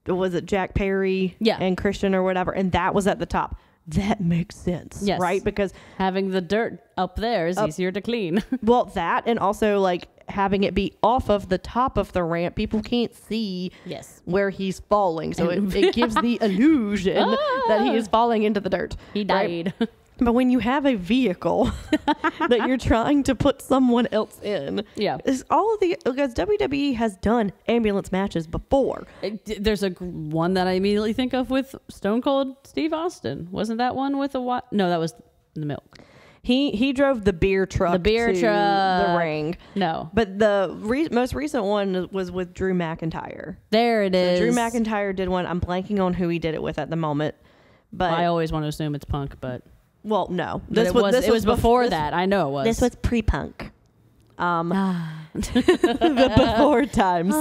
was it Jack Perry and Christian or whatever, and that was at the top. That makes sense, right? Because having the dirt up there is easier to clean. Well, that, and also like having it be off of the top of the ramp, people can't see where he's falling, so it gives the illusion that he is falling into the dirt. He died. Right? But when you have a vehicle that you're trying to put someone else in, is all of the, because WWE has done ambulance matches before. There's one that I immediately think of with Stone Cold Steve Austin. Wasn't that one with no, that was the milk. He drove the beer truck. The beer to truck. the ring. No. But the most recent one was with Drew McIntyre. There it is. Drew McIntyre did one. I'm blanking on who he did it with at the moment. But I always want to assume it's Punk, but well, no. it was before that. I know it was. This was pre-Punk. The before times.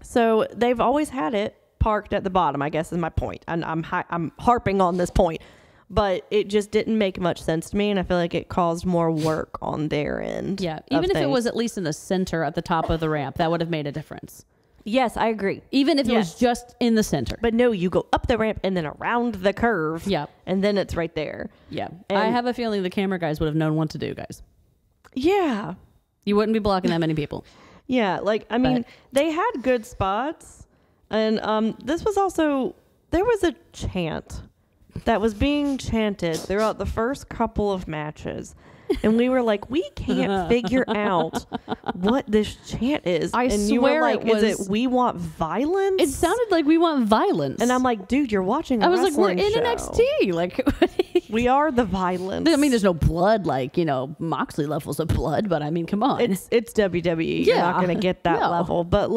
So they've always had it parked at the bottom, I guess is my point. And I'm harping on this point. But it just didn't make much sense to me, and I feel like it caused more work on their end. Yeah, even if it was at least in the center at the top of the ramp, that would have made a difference. Yes, I agree. Even if it was just in the center. But no, you go up the ramp and then around the curve. Yeah. And then it's right there. Yeah. And I have a feeling the camera guys would have known what to do, guys. Yeah. You wouldn't be blocking that many people. Yeah, I mean, they had good spots. And this was also, there was a chant that was being chanted throughout the first couple of matches. And we were like, we can't figure out what this chant is. I and swear you were like, it was, is it we want violence? It sounded like we want violence. And I'm like, dude, you're watching a I was like, we're wrestling in show. NXT. Like, we are the violence. I mean, there's no blood, like, Moxley levels of blood, but I mean, come on. It's WWE. You're not going to get that level. But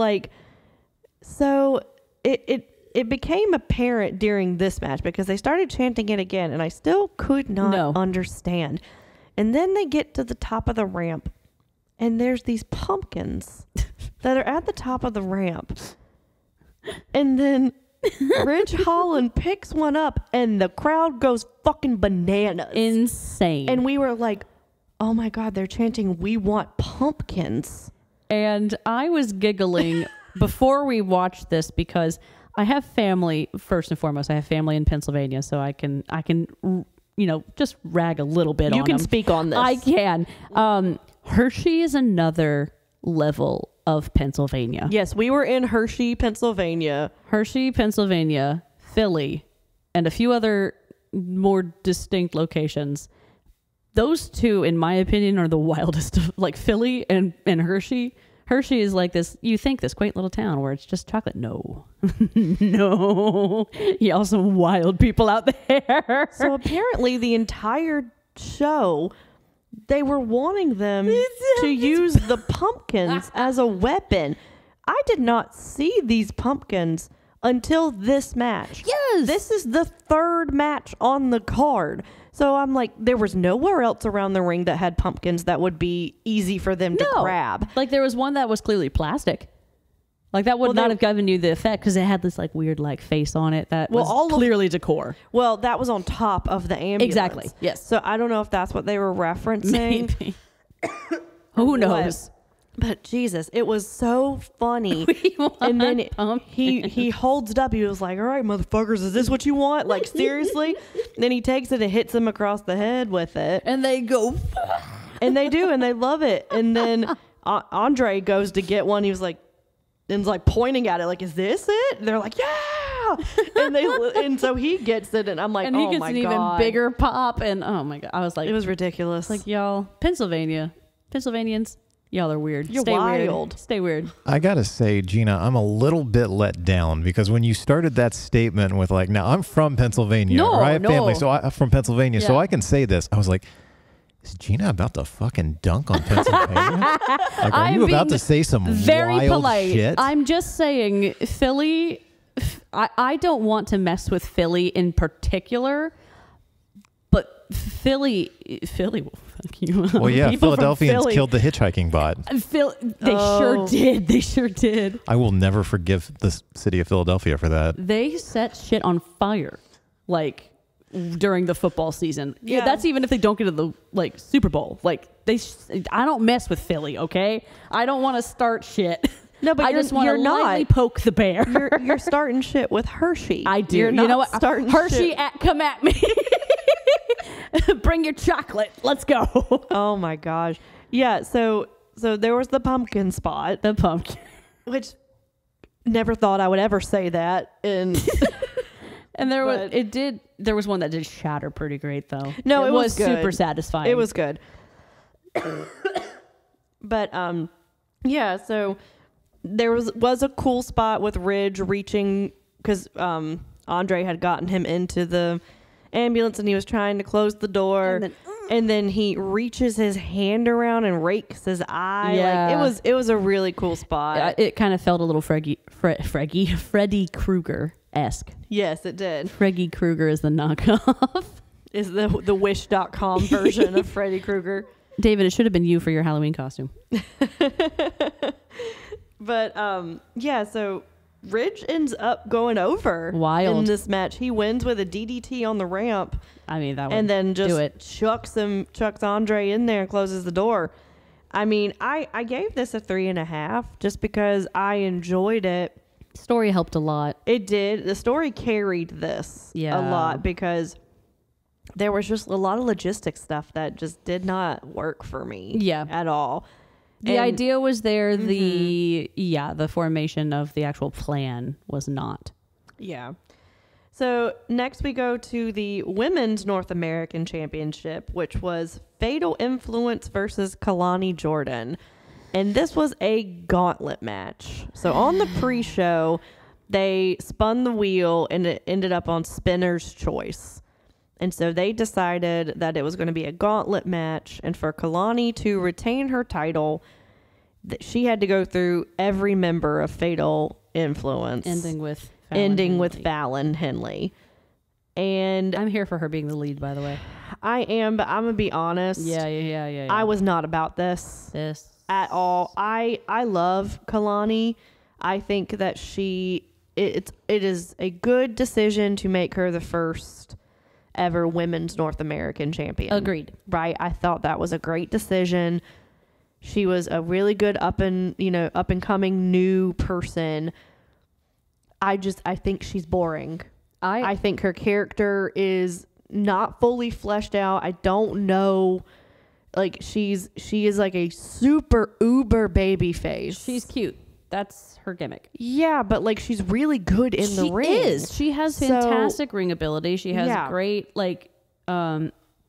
so it became apparent during this match because they started chanting it again, and I still could not understand. And then they get to the top of the ramp, and there's these pumpkins that are at the top of the ramp. And then Ridge Holland picks one up, and the crowd goes fucking bananas. Insane. And we were like, oh my God, they're chanting, we want pumpkins. And I was giggling before we watched this because I have family, first and foremost, I have family in Pennsylvania, so I can just rag a little bit on them. You can speak on this. I can. Hershey is another level of Pennsylvania. Yes, we were in Hershey, Pennsylvania, Philly, and a few other more distinct locations. Those two, in my opinion, are the wildest of, like, Philly and Hershey. Hershey is like this, you think this quaint little town where it's just chocolate. No. No. Y'all some wild people out there. So apparently the entire show, they were wanting them to use the pumpkins as a weapon. I did not see these pumpkins until this match. Yes. This is the third match on the card. So I'm like, there was nowhere else around the ring that had pumpkins that would be easy for them to grab. Like, there was one that was clearly plastic. Like, that would not have given you the effect because it had this, like, weird, like, face on it that was clearly decor. Well, that was on top of the ambulance. Exactly, yes. So I don't know if that's what they were referencing. Maybe. Who knows? But Jesus, it was so funny. And then he holds it up. He was like, all right, motherfuckers, is this what you want? Like, seriously? Then he takes it and hits him across the head with it. And they go. And they do, and they love it. And then Andre goes to get one. He was like, and's like pointing at it, like, is this it? And they're like, yeah. And so he gets it, and I'm like, and oh he gets my an God. even bigger pop. And oh my God, I was like, it was ridiculous. Like, y'all, Pennsylvanians. Y'all are weird. You're Stay wild. Weird. Stay weird. I gotta say, Gina, I'm a little bit let down because when you started that statement with like, now I'm from Pennsylvania, or I have family, so I'm from Pennsylvania, so I can say this. I was like, is Gina about to fucking dunk on Pennsylvania? Like, are you about to say some very wild polite shit? I'm just saying, Philly. I don't want to mess with Philly in particular, but Philly will fuck you up. Well, yeah, People from Philadelphians Philly. killed the hitchhiking bot. Sure did. They sure did. I will never forgive the city of Philadelphia for that. They set shit on fire, like, during the football season. Yeah, that's even if they don't get to the, like, Super Bowl. Like, I don't mess with Philly, okay? I don't want to start shit. No, but I just want to lightly poke the bear. You're starting shit with Hershey. I do. You're you know what? starting Hershey, shit. come at me. Bring your chocolate. Let's go. Oh my gosh. Yeah. So there was the pumpkin spot. The pumpkin. Which never thought I would ever say that. And there was one that did shatter pretty great though. No, it was good. Super satisfying. It was good. But yeah. So there was a cool spot with Ridge reaching because Andre had gotten him into the ambulance, and he was trying to close the door. And then he reaches his hand around and rakes his eye. Yeah. Like it was a really cool spot. It kind of felt a little Freddy Krueger-esque. Yes, it did. Freddy Krueger is the knockoff. Is the Wish.com version of Freddy Krueger. David, it should have been you for your Halloween costume. But yeah, so Ridge ends up going over Wild. in this match. He wins with a DDT on the ramp. I mean, that would and then just do it. chucks Andre in there and closes the door. I mean, I gave this a 3.5 just because I enjoyed it. Story helped a lot. It did. The story carried this a lot because there was just a lot of logistics stuff that just did not work for me at all. The idea was there. The formation of the actual plan was not. Yeah. So next we go to the Women's North American Championship, which was Fatal Influence versus Kalani Jordan. And this was a gauntlet match. So on the pre-show, they spun the wheel and it ended up on Spinner's Choice. And so they decided that it was going to be a gauntlet match. And for Kalani to retain her title, that she had to go through every member of Fatal Influence. Ending with Fallon Henley. And I'm here for her being the lead, by the way. I am, but I'm going to be honest. Yeah. I was not about this at all. I love Kalani. I think that it is a good decision to make her the first ever Women's North American Champion. Agreed. Right? I thought that was a great decision. She was a really good up and coming new person. I think she's boring. I think her character is not fully fleshed out. I don't know. Like she is like a super uber baby face. She's cute. That's her gimmick. Yeah, but like she's really good in the ring. She has fantastic ring ability. She has great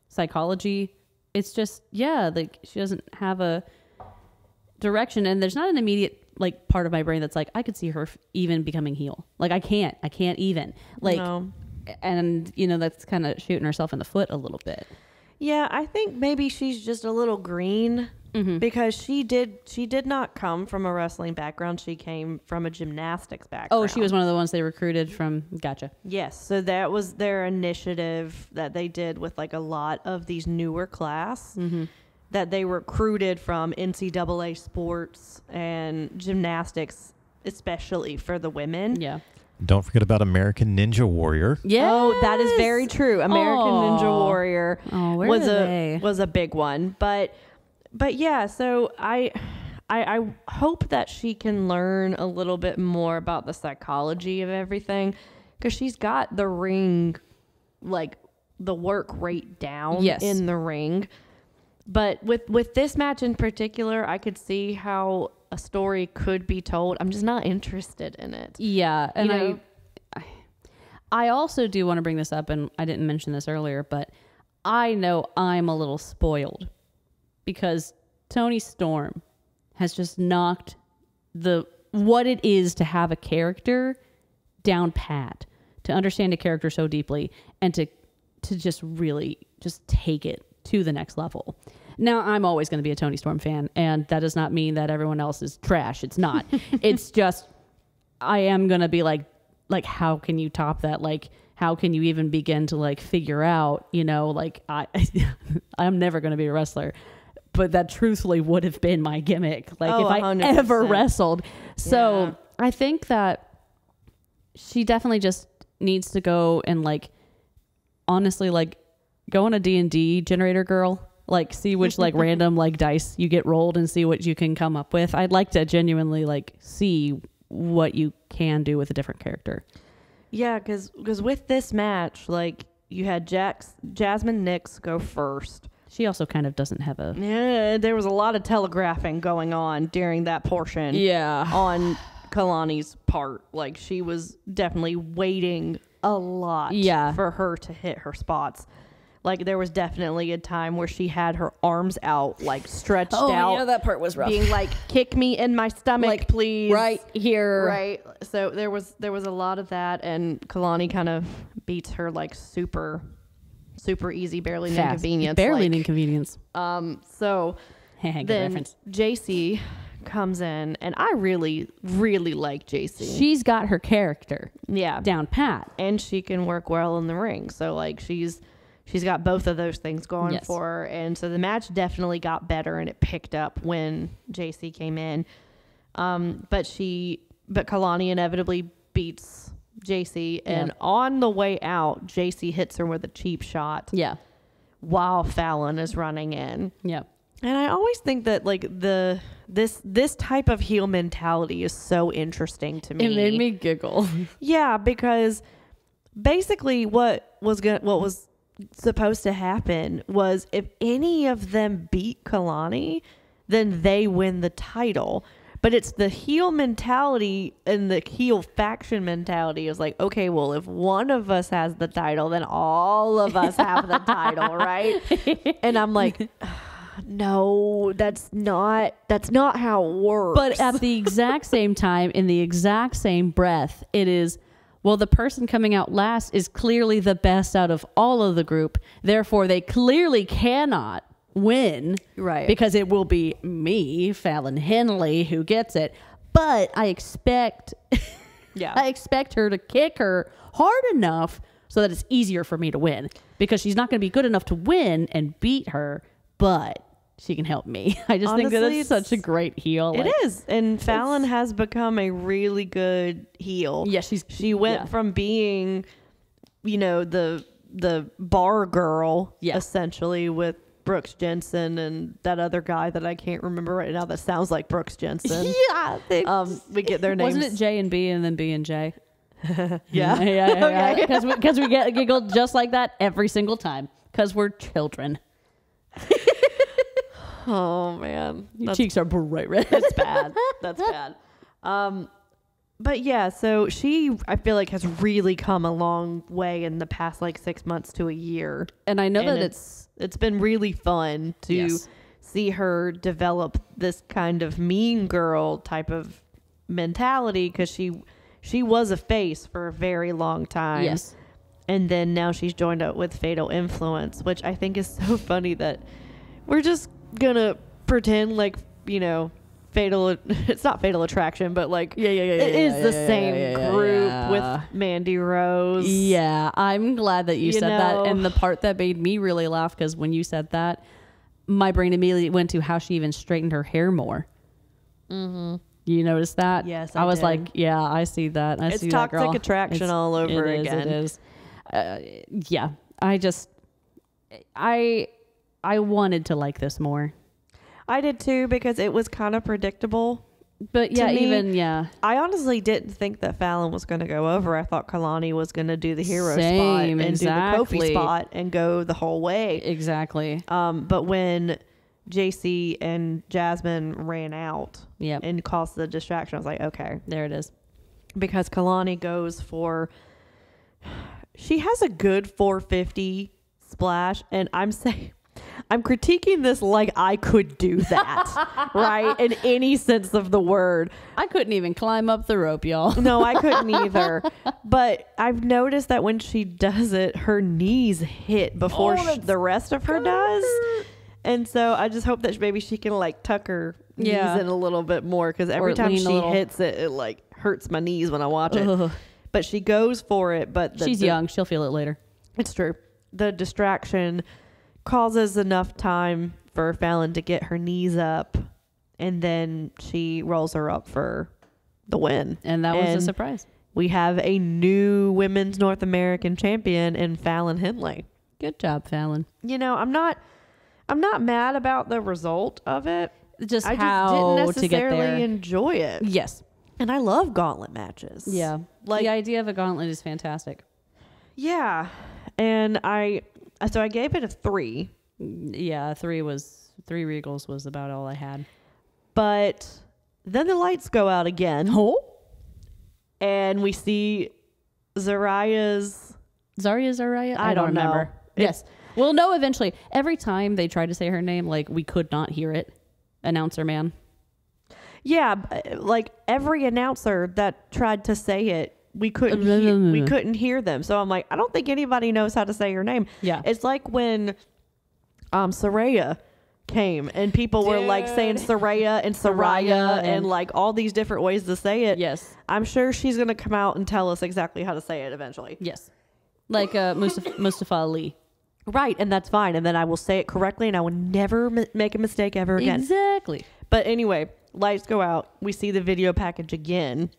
psychology. It's just like she doesn't have a direction, and there's not an immediate like part of my brain that's like I could see her even becoming heel. Like I can't even and that's kind of shooting herself in the foot a little bit. Yeah, I think maybe she's just a little green because she did not come from a wrestling background. She came from a gymnastics background. Oh, she was one of the ones they recruited from. Gotcha. Yes, so that was their initiative that they did with like a lot of these newer class that they recruited from NCAA sports and gymnastics, especially for the women. Yeah. Don't forget about American Ninja Warrior. Yeah. Oh, that is very true. American Ninja Warrior was a big one. But yeah, so I hope that she can learn a little bit more about the psychology of everything, because she's got the ring, like the work rate down in the ring. But with this match in particular, I could see how a story could be told. I'm just not interested in it. Yeah. And I also do want to bring this up, and I didn't mention this earlier, but I know I'm a little spoiled because Toni Storm has just knocked what it is to have a character down pat, to understand a character so deeply, and to just really just take it to the next level. Now, I'm always going to be a Toni Storm fan, and that does not mean that everyone else is trash. It's not. It's just I am going to be like, how can you top that? Like, how can you even begin to like figure out, like I'm never going to be a wrestler, but that truthfully would have been my gimmick. Like if I 100%. ever wrestled. So I think that she definitely just needs to go and like, honestly, like go on a D&D generator, girl. Like see which like random like dice you get rolled and see what you can come up with. I'd like to genuinely like see what you can do with a different character. Yeah, because with this match, like you had Jasmine Nix go first. She also kind of doesn't have a... Yeah, there was a lot of telegraphing going on during that portion. Yeah. On Kalani's part. Like she was definitely waiting a lot for her to hit her spots. Like there was definitely a time where she had her arms out, like stretched out. Oh, yeah, that part was rough. Being like, kick me in my stomach, like, please. Right here. Right. So there was a lot of that, and Kalani kind of beats her like super super easy, barely an Fast. inconvenience. Barely an like, inconvenience. So Good then reference. JC comes in, and I really, really like JC. She's got her character Yeah. down pat. And she can work well in the ring. So like she's got both of those things going Yes. for her. And so the match definitely got better, and it picked up when JC came in. But Kalani inevitably beats JC, and on the way out, JC hits her with a cheap shot Yeah. while Fallon is running in. Yeah. And I always think that like this type of heel mentality is so interesting to me. It made me giggle. Yeah, because basically what was supposed to happen was if any of them beat Kalani, then they win the title. But it's the heel mentality and the heel faction mentality is like, okay, well, if one of us has the title, then all of us have the title, right? And I'm like, no, that's not how it works. But at the exact same time, in the exact same breath, it is, well, the person coming out last is clearly the best out of all of the group. Therefore, they clearly cannot win. Right. Because it will be me, Fallon Henley, who gets it. But I expect I expect her to kick her hard enough so that it's easier for me to win. Because she's not going to be good enough to win and beat her, but she can help me. I just think that Honestly, it's such a great heel. It is. And Fallon has become a really good heel. Yeah, she went from being, the bar girl essentially with Brooks Jensen and that other guy that I can't remember right now that sounds like Brooks Jensen. We get their names. Wasn't it J and B and then B and J? Yeah. Because we get giggled just like that every single time because we're children. Oh man, Your cheeks are bright red. that's bad. That's bad. But yeah, so she, I feel like, has really come a long way in the past like 6 months to a year. And I know that it's been really fun to see her develop this kind of mean girl type of mentality, because she was a face for a very long time. Yes. And then now she's joined up with Fatal Influence, which I think is so funny that we're just gonna pretend like, it's not Fatal Attraction, but like it is the same group with Mandy Rose. Yeah, I'm glad that you said that. And the part that made me really laugh, because when you said that, my brain immediately went to how she even straightened her hair more. Mm-hmm. You noticed that? Yes, I was did. like, yeah, I see that. I It's see that, girl. toxic attraction all over again. It is. Yeah, I wanted to like this more. I did too, because it was kind of predictable. But yeah, I honestly didn't think that Fallon was going to go over. I thought Kalani was going to do the hero spot Same, and exactly. do the Kofi spot and go the whole way. Exactly. But when JC and Jasmine ran out and caused the distraction, I was like, okay. There it is. Because Kalani goes for... She has a good 450 splash, and I'm critiquing this like I could do that, right? In any sense of the word. I couldn't even climb up the rope, y'all. No, I couldn't either. But I've noticed that when she does it, her knees hit before the rest of her does. And so I just hope that maybe she can like tuck her knees in a little bit more, because every time she hits it, it like hurts my knees when I watch it. But she goes for it. But she's young. She'll feel it later. It's true. The distraction causes enough time for Fallon to get her knees up, and then she rolls her up for the win. And that was a surprise. We have a new women's North American champion in Fallon Henley. Good job, Fallon. I'm not mad about the result of it. I just didn't necessarily enjoy it. Yes. And I love gauntlet matches. Yeah. Like, the idea of a gauntlet is fantastic. Yeah. And I gave it a 3. Yeah, 3 Regals was about all I had. But then the lights go out again. Oh. And we see Zarya? I don't remember. Yes. We'll know eventually. Every time they tried to say her name, like, we could not hear it. Announcer man. Yeah, like every announcer that tried to say it we couldn't hear them. So I'm like, I don't think anybody knows how to say her name. Yeah. It's like when Saraya came and people were like saying Saraya and Saraya and like all these different ways to say it. Yes. I'm sure she's going to come out and tell us exactly how to say it eventually. Yes. Like Mustafa Ali. Right. And that's fine. And then I will say it correctly and I will never make a mistake ever again. Exactly. But anyway, lights go out. We see the video package again.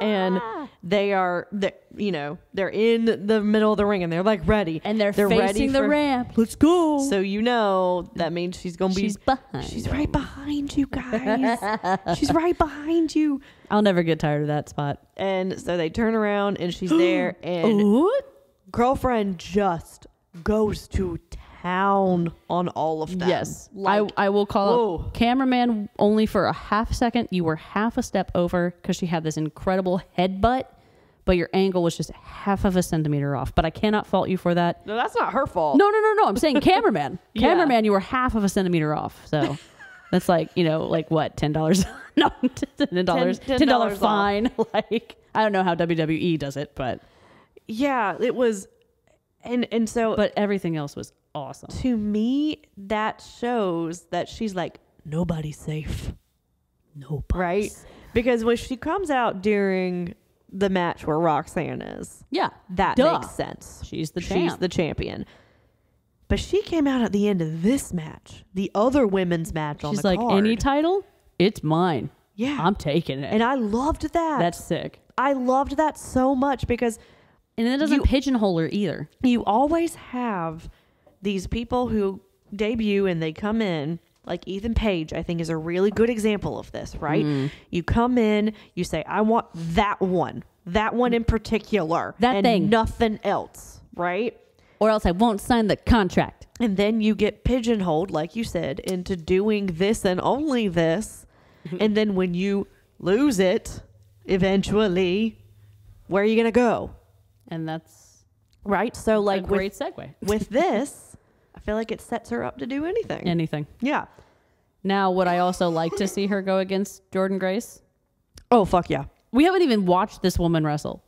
And they're in the middle of the ring and they're like ready. And they're ready facing the ramp. Let's go. So that means she's going to be... She's right behind you guys. She's right behind you. I'll never get tired of that spot. And so they turn around and she's there and girlfriend just goes to town on all of them. Yes. I will call out cameraman only for a half second. You were half a step over because she had this incredible headbutt, but your angle was just half of a centimeter off. But I cannot fault you for that. No, that's not her fault. No. I'm saying cameraman. Cameraman, you were half of a centimeter off. So that's like what, $10? No, $10 fine. Like, I don't know how WWE does it, but yeah, it was. And so, but everything else was awesome. To me, that shows that she's like, nobody's safe. Nobody. Right? Because when she comes out during the match where Roxanne is, that makes sense. She's the champion. But she came out at the end of this match, the other women's match on the card. She's like, any title, it's mine. Yeah. I'm taking it. And I loved that. That's sick. I loved that so much because... And it doesn't pigeonhole her either. You always have these people who debut and they come in, like Ethan Page, I think is a really good example of this, right? You come in, you say, I want that one in particular. That thing. Nothing else, right? Or else I won't sign the contract. And then you get pigeonholed, like you said, into doing this and only this. And then when you lose it, eventually, where are you going to go? And that's right. So like a great segue. With this, I feel like it sets her up to do anything. Anything. Yeah. Now, would I also like to see her go against Jordan Grace? Oh, fuck yeah. We haven't even watched this woman wrestle.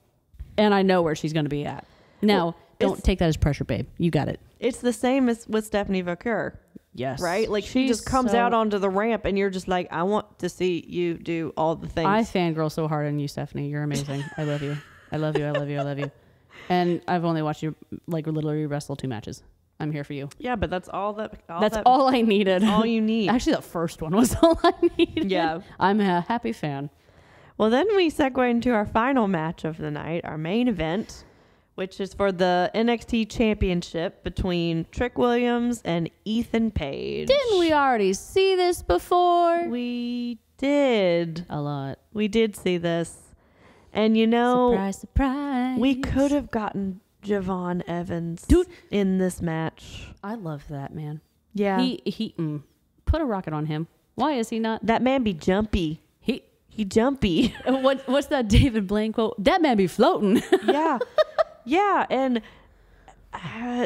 And I know where she's going to be at. Now, don't take that as pressure, babe. You got it. It's the same as with Stephanie Vaquer. Yes. Right? Like she just comes out onto the ramp and you're just like, I want to see you do all the things. I fangirl so hard on you, Stephanie. You're amazing. I love you. I love you. I love you. I love you. And I've only watched you like literally wrestle 2 matches. I'm here for you. Yeah, but that's all that. That's all I needed. All you need. Actually, the first one was all I needed. Yeah. I'm a happy fan. Well, then we segue into our final match of the night, our main event, which is for the NXT Championship between Trick Williams and Ethan Page. Didn't we already see this before? We did. A lot. We did see this. And surprise, surprise. We could have gotten Javon Evans in this match. I love that man. Yeah. He put a rocket on him. Why is he not? That man be jumpy. He jumpy. What's that David Blaine quote? That man be floating. Yeah. Yeah. And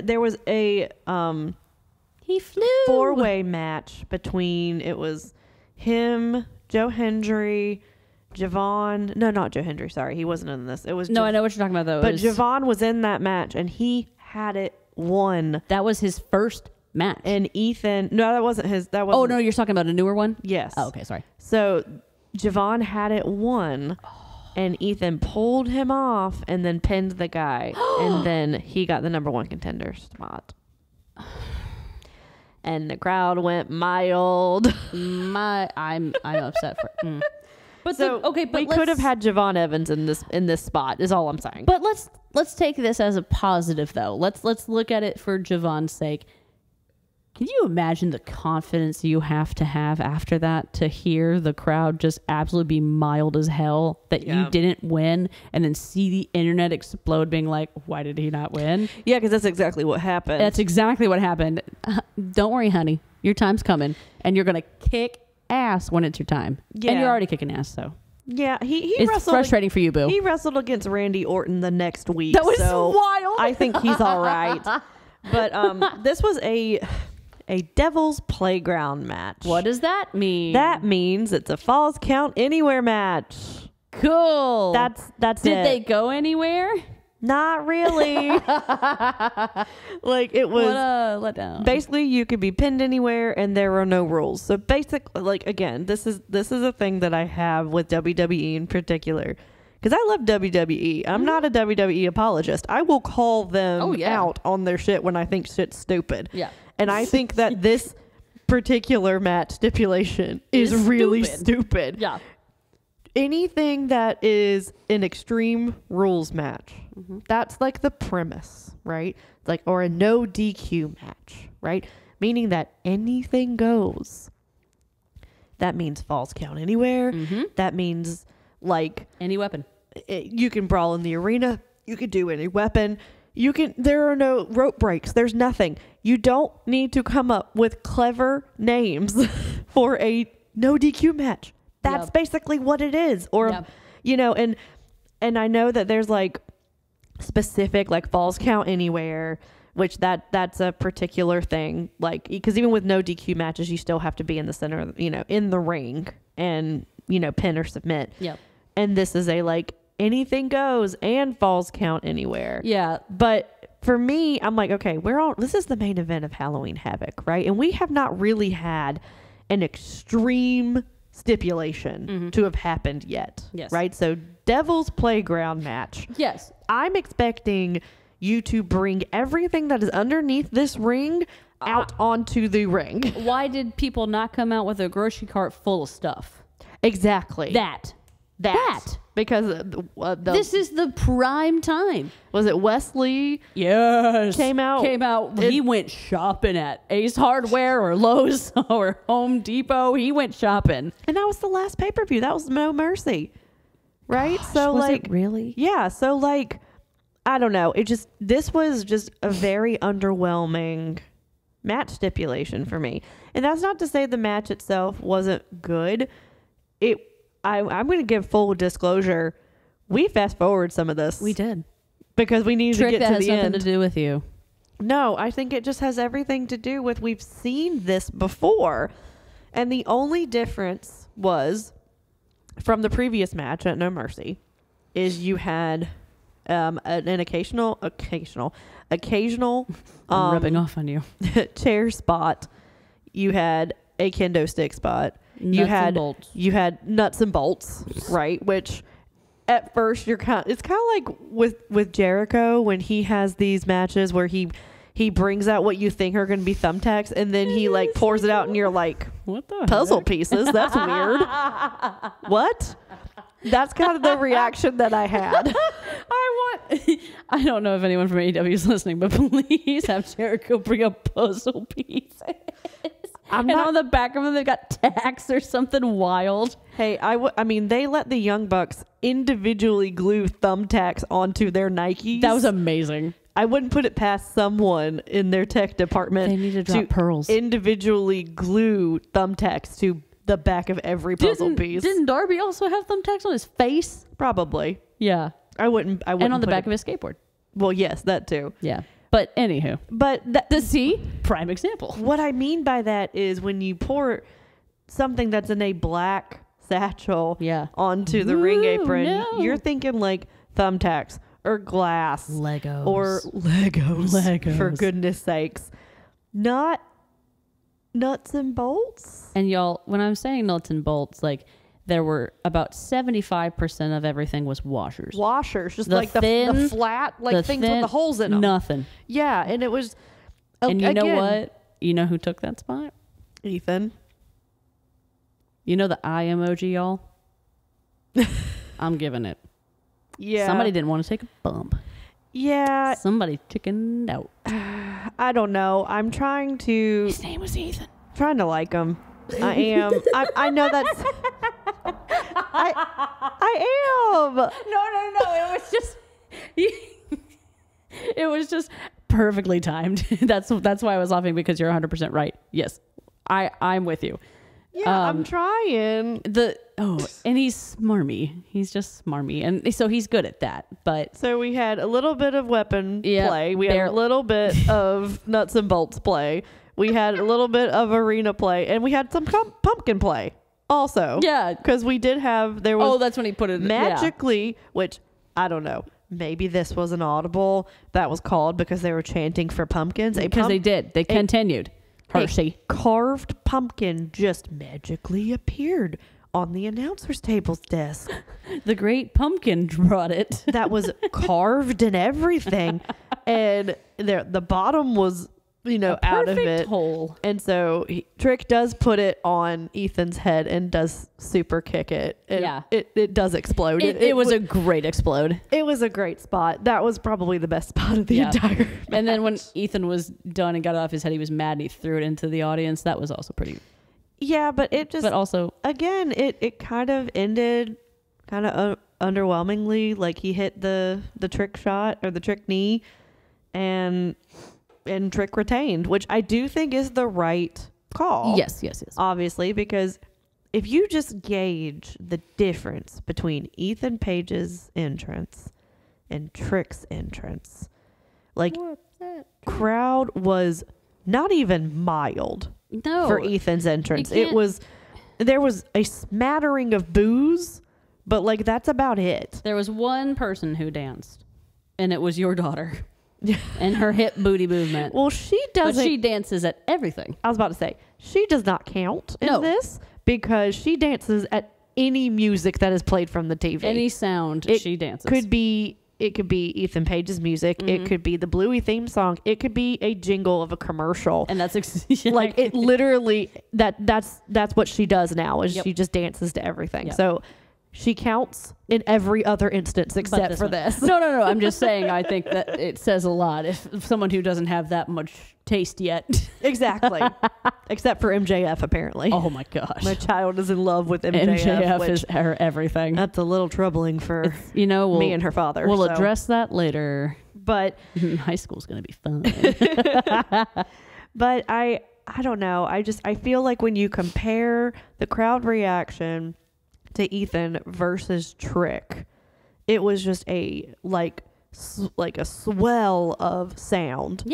there was a he flew 4-way match between, it was him, Joe Hendry, Javon, no, not Joe Hendry, sorry, he wasn't in this. It was I know what you're talking about though. But Javon was in that match and he had it won. That was his first match. And Ethan, no, that wasn't his. That wasn't. Oh no, you're talking about a newer one? Yes. Oh, okay, sorry. So Javon had it won, and Ethan pulled him off and then pinned the guy, and then he got the number 1 contender spot. And the crowd went mild. I'm upset for. But so we could have had Javon Evans in this spot. Is all I'm saying. But let's take this as a positive though. Let's look at it for Javon's sake. Can you imagine the confidence you have to have after that to hear the crowd just absolutely be mild as hell that you didn't win, and then see the internet explode being like, why did he not win? Yeah, because that's exactly what happened. That's exactly what happened. Don't worry, honey. Your time's coming, and you're going to kick ass when it's your time. Yeah. And you're already kicking ass, so. Yeah, it's wrestled. Frustrating for you, boo. He wrestled against Randy Orton the next week. That was wild. I think he's all right. But this was a Devil's Playground match. What does that mean? That means it's a Falls Count Anywhere match. Cool. That's Did it. they go anywhere? Not really. Like it was What a letdown. basically you could be pinned anywhere and there were no rules. So basically, like again, this is a thing that I have with WWE in particular. Because I love WWE. I'm not a WWE apologist. I will call them out on their shit when I think shit's stupid. Yeah. And I think that this particular match stipulation is really stupid. Yeah. Anything that is an extreme rules match, that's like the premise, right? Like, or a no DQ match, right? Meaning that anything goes. That means falls count anywhere. That means like Any weapon. you can brawl in the arena. You can do any weapon. There are no rope breaks. There's nothing. You don't need to come up with clever names for a no DQ match. That's basically what it is. Or, you know, and I know that there's like specific like falls count anywhere, which that's a particular thing. Like, because even with no DQ matches, you still have to be in the center, you know, in the ring and, you know, pin or submit. Yep. And this is a like anything goes and falls count anywhere. Yeah. But for me, I'm like, okay, this is the main event of Halloween Havoc, right? And we have not really had an extreme stipulation to have happened yet. Yes. Right? So Devil's Playground match. Yes. I'm expecting you to bring everything that is underneath this ring out onto the ring. Why did people not come out with a grocery cart full of stuff? Exactly. That. Because This is the prime time. was it Wesley? Yes. Came out. He went shopping at Ace Hardware or Lowe's or Home Depot. He went shopping. And that was the last pay-per-view. That was No Mercy. Right? Gosh, so was like it really? Yeah, so like I don't know. This was just a very underwhelming match stipulation for me. And that's not to say the match itself wasn't good. I'm going to give full disclosure. We fast forward some of this. We did. Because we needed to get to the end. Nothing to do with you. No, I think it just has everything to do with we've seen this before. And the only difference was from the previous match at No Mercy is you had an occasional I'm rubbing off on you. chair spot. You had a kendo stick spot. You had nuts and bolts, right? Which at first it's kind of like with Jericho when he has these matches where he brings out what you think are going to be thumbtacks and then he like pours it out and you're like, what the puzzle pieces? That's weird. What? That's kind of the reaction that I had. I don't know if anyone from AEW is listening, but please have Jericho bring up puzzle pieces. On the back of them, they've got tacks or something wild. Hey, I mean, they let the Young Bucks individually glue thumbtacks onto their Nikes. That was amazing. I wouldn't put it past someone in their tech department. They need to drop pearls. Individually glue thumbtacks to the back of every puzzle piece. Didn't Darby also have thumbtacks on his face? Probably. Yeah. I wouldn't. And on the back of his skateboard. Well, yes, that too. Yeah. But anywho. But prime example. What I mean by that is when you pour something that's in a black satchel onto the ring apron, you're thinking like thumbtacks or glass. Legos. Or Legos. For goodness sakes. Not nuts and bolts. And y'all, when I'm saying nuts and bolts, like there were about 75% of everything was washers. Just the like the flat, like things with the holes in them. Nothing. Yeah, and it was. And you know what? You know who took that spot? Ethan. You know the eye emoji, y'all? I'm giving it. Yeah. Somebody didn't want to take a bump. Yeah. Somebody chickened out. I don't know. I'm trying to. His name was Ethan. Trying to like him. I am. I know that's. I am. No. It was just perfectly timed. That's why I was laughing, because you're 100% right. Yes, I'm with you. Yeah, I'm trying. And he's smarmy. He's just smarmy, and so he's good at that. But so we had a little bit of weapon play. We had a little bit of nuts and bolts play. We had a little bit of arena play, and we had some pumpkin play. Also. Yeah. Because we did have, there was. Oh, that's when he put it magically, which I don't know. Maybe this was an audible that was called because they were chanting for pumpkins. Because they did. They continued. Hershey. A carved pumpkin just magically appeared on the announcer's table's desk. The great pumpkin brought it. That was carved and everything. And the bottom was, out of it. Hole. And so Trick does put it on Ethan's head and does super kick it. And it does explode. It was a great explode. It was a great spot. That was probably the best spot of the entire match. And then when Ethan was done and got it off his head, he was mad and he threw it into the audience. That was also pretty. Yeah, but it just. But also. Again, it kind of ended kind of underwhelmingly. Like he hit the Trick shot or the Trick knee and Trick retained, which I do think is the right call. Yes. Obviously, because if you just gauge the difference between Ethan Page's entrance and Trick's entrance, like crowd was not even mild for Ethan's entrance. There was a smattering of boos, but like that's about it. There was one person who danced, and it was your daughter. And her hip booty movement. Well, she doesn't. But she dances at everything. I was about to say, she does not count in this because she dances at any music that is played from the TV. Any sound, she dances. It could be Ethan Page's music. Mm-hmm. It could be the Bluey theme song. It could be a jingle of a commercial. And that's like it literally that's what she does now is she just dances to everything. Yep. So she counts in every other instance except for this. No. I'm just saying I think that it says a lot if someone who doesn't have that much taste yet. Exactly. Except for MJF, apparently. Oh, my gosh. My child is in love with MJF. MJF is her everything. That's a little troubling for me and her father. We'll address that later. But high school's going to be fun. But I don't know. I feel like when you compare the crowd reaction to Ethan versus Trick, it was just a like a swell of sound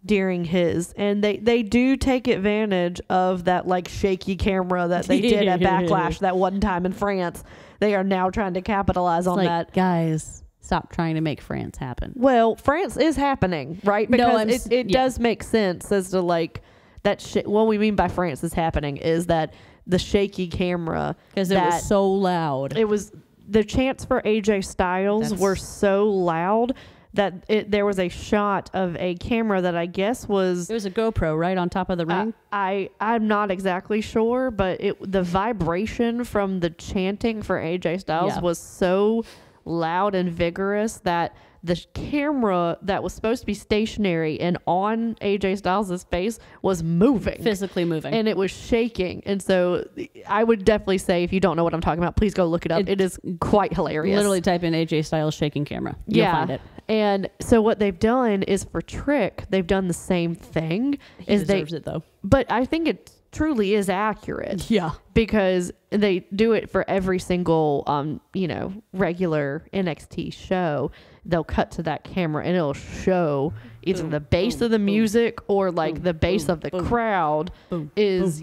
during his, and they do take advantage of that like shaky camera that they did at Backlash that one time in France. They are now trying to capitalize on that. Guys, stop trying to make France happen. Well, France is happening, right? Because it does make sense as to like that what we mean by France is happening is that the shaky camera, because it was so loud. It was the chants for AJ Styles were so loud that there was a shot of a camera that I guess was a GoPro right on top of the ring. I'm not exactly sure, but the vibration from the chanting for AJ Styles was so loud and vigorous that the camera that was supposed to be stationary and on AJ Styles' face was moving. Physically moving. And it was shaking. And so I would definitely say, if you don't know what I'm talking about, please go look it up. It is quite hilarious. Literally type in AJ Styles shaking camera. You'll find it. And so what they've done is for Trick, they've done the same thing. He deserves it, though. But I think it truly is accurate. Yeah. Because they do it for every single, regular NXT show. They'll cut to that camera and it'll show either the bass of the music or like the bass of the crowd is,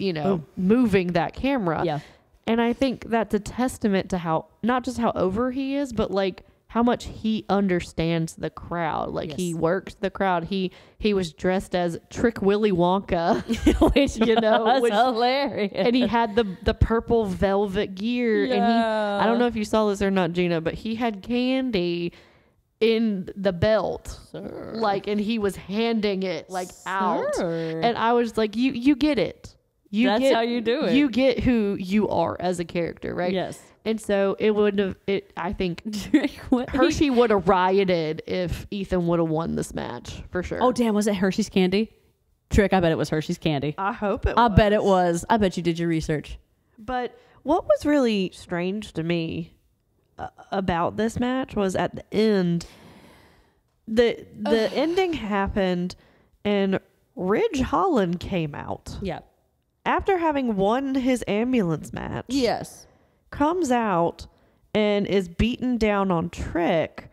moving that camera. Yeah. And I think that's a testament to how, not just how over he is, but like how much he understands the crowd. Like he works the crowd. He was dressed as Trick Willy Wonka, which was hilarious. And he had the purple velvet gear. Yeah. And I don't know if you saw this or not, Gina, but he had candy in the belt, and he was handing it out, and I was like, you get it. That's how you do it. You get who you are as a character, right? Yes. And so I think Hershey would have rioted if Ethan would have won this match for sure. Oh damn, was it Hershey's candy? Trick, I bet it was Hershey's candy. I hope it was. I bet it was. I bet you did your research. But what was really strange to me about this match was at the end, the ending happened and Ridge Holland came out. Yeah. After having won his ambulance match. Yes. Comes out and is beaten down on Trick.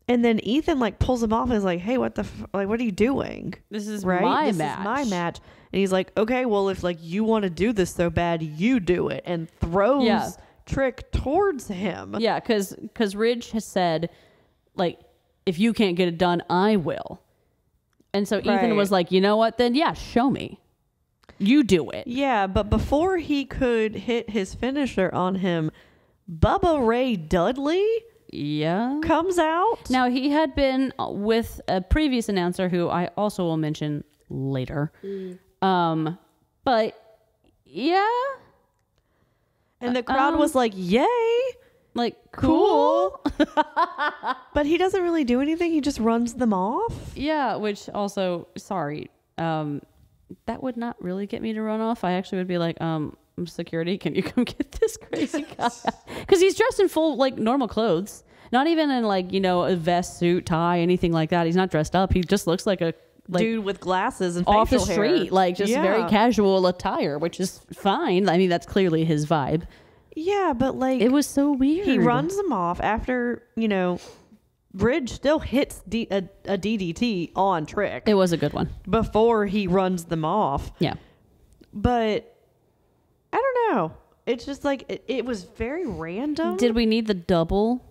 And then Ethan like pulls him off and is like, hey, what are you doing? This is right? my This match. is my match. And he's like, okay, well, if like you want to do this so bad, you do it. And throws Trick towards him. Yeah, because Ridge has said, like, if you can't get it done, I will. And so Ethan was like, you know what? Then yeah, show me. You do it. Yeah, but before he could hit his finisher on him, Bubba Ray Dudley comes out. Now, he had been with a previous announcer who I also will mention later. But yeah. And the crowd was like, yay. Like, cool. But he doesn't really do anything. He just runs them off. Yeah, which also, sorry, that would not really get me to run off. I actually would be like, security, can you come get this crazy guy? Because he's dressed in full, like, normal clothes. Not even in, like, you know, a vest, suit, tie, anything like that. He's not dressed up. He just looks like a dude with glasses and off the facial street, hair. like just very casual attire, which is fine. I mean, that's clearly his vibe. Yeah, but like it was so weird. He runs them off after, you know, Ridge still hits a DDT on Trick. It was a good one. Before he runs them off. Yeah. But I don't know. It's just like it was very random. Did we need the double?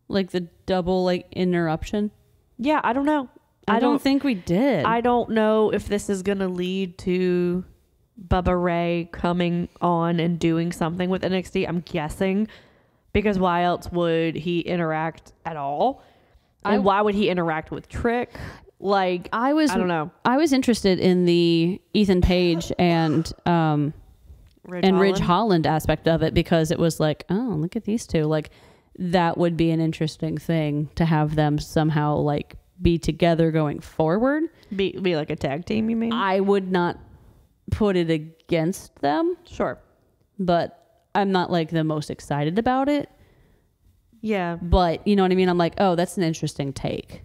Like the double like interruption? Yeah, I don't know. I don't think we did. I don't know if this is going to lead to Bubba Ray coming on and doing something with NXT. I'm guessing, because why else would he interact at all? And why would he interact with Trick? Like, I don't know. I was interested in the Ethan Page and Ridge Holland aspect of it, because it was like, oh, look at these two. Like, that would be an interesting thing to have them somehow like be together going forward. Be like a tag team, you mean? I would not put it against them. Sure. But I'm not like the most excited about it. Yeah. But you know what I mean? I'm like, oh, that's an interesting take.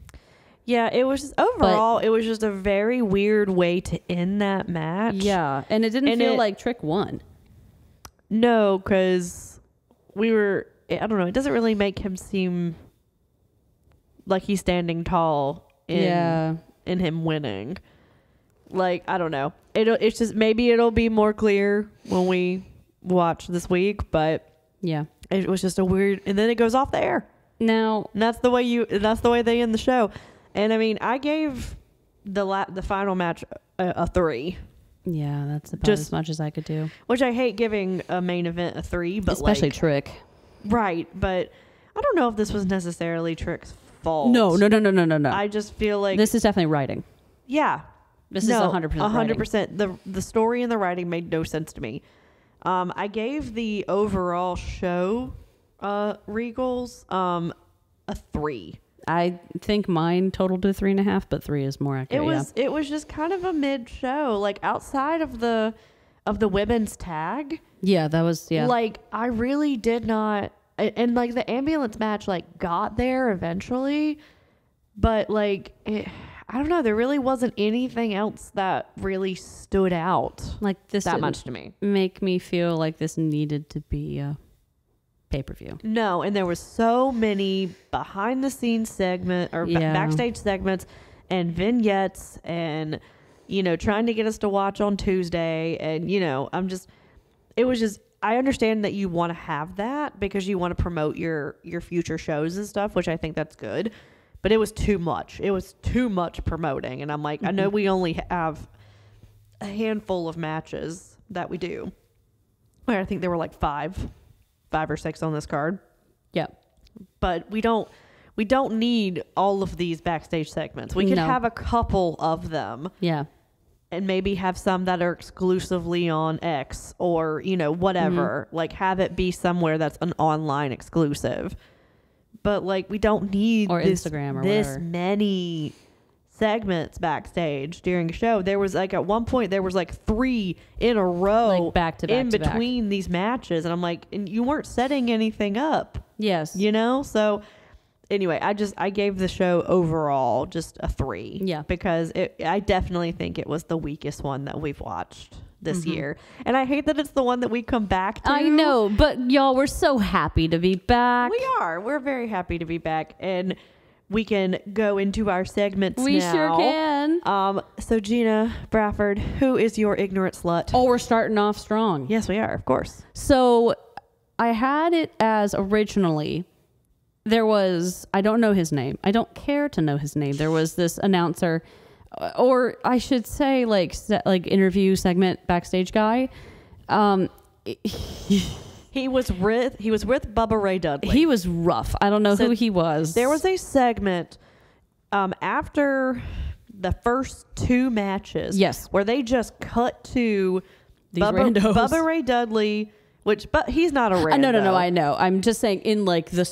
Yeah, it was just overall, it was just a very weird way to end that match. Yeah. And it didn't feel like Trick won. No, because I don't know, it doesn't really make him seem like he's standing tall in him winning. Like, I don't know. It's just, maybe it'll be more clear when we watch this week, but yeah, it was just a weird, and then it goes off the air. Now, and that's the way they end the show. And I mean, I gave the final match a 3. Yeah, that's about as much as I could do. Which I hate giving a main event a 3, but especially like, Trick. Right, but I don't know if this was necessarily Trick's fault. No. I just feel like this is definitely writing. Yeah. This is 100% 100%. The story and the writing made no sense to me. I gave the overall show Regals a 3. I think mine totaled to 3.5, but 3 is more accurate. It was just kind of a mid show, like outside of the women's tag. Yeah, that was Like, I really did not, and like the ambulance match like got there eventually, but like I don't know, there really wasn't anything else that really stood out like this that much to me. Make me feel like this needed to be a pay-per-view. No, and there was so many behind the scenes backstage segments and vignettes, and you know, trying to get us to watch on Tuesday, and you know, I understand that you want to have that because you want to promote your future shows and stuff, which I think that's good. But it was too much. It was too much promoting. And I'm like, I know we only have a handful of matches that we do. Where I think there were like 5 or 6 on this card. Yeah. But we don't need all of these backstage segments. We can have a couple of them. Yeah. And maybe have some that are exclusively on X or, you know, whatever. Like, have it be somewhere that's an online exclusive. But, like, we don't need Instagram or this many segments backstage during a show. There was, like, at one point, there was, like, 3 in a row like back to back in between these matches. And I'm like, and you weren't setting anything up. Yes. You know? So... Anyway, I gave the show overall just a 3. Yeah. Because I definitely think it was the weakest one that we've watched this year. And I hate that it's the one that we come back to. I know, but y'all, we're so happy to be back. We are. We're very happy to be back. And we can go into our segments now. We sure can. So Gina Brafford, who is your ignorant slut? Oh, we're starting off strong. Yes, we are, of course. So I had it as originally, there was, I don't know his name. I don't care to know his name. There was this announcer, or I should say like interview segment backstage guy. He was with Bubba Ray Dudley. He was rough. I don't know who he was. There was a segment after the first 2 matches. Yes. Where they just cut to These randos. Bubba Ray Dudley, but he's not a rando. No, I know. I'm just saying in like the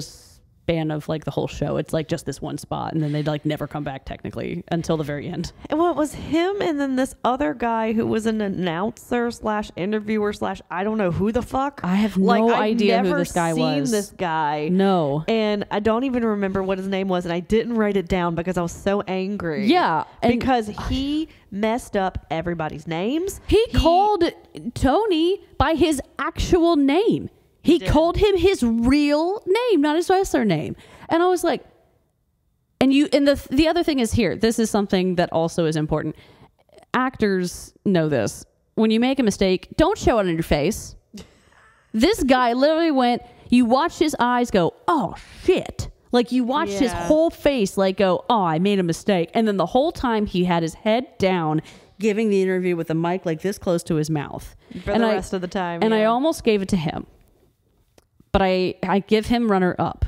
span of like the whole show, it's like just this one spot, and then they'd like never come back technically until the very end. And well, it was him and then this other guy who was an announcer / interviewer / I don't know who the fuck. I have no idea who this guy was. I've never seen this guy. No. And I don't even remember what his name was, and I didn't write it down because I was so angry. Yeah. Because he messed up everybody's names. He called Tony by his actual name. He called him his real name, not his wrestler name. And I was like, and the other thing is here, this is something that also is important. Actors know this. When you make a mistake, don't show it on your face. This guy literally went, you watched his eyes go, oh shit. Like you watched his whole face like go, oh, I made a mistake. And then the whole time he had his head down, giving the interview with the mic like this close to his mouth. For the rest of the time. And I almost gave it to him. But I give him runner up.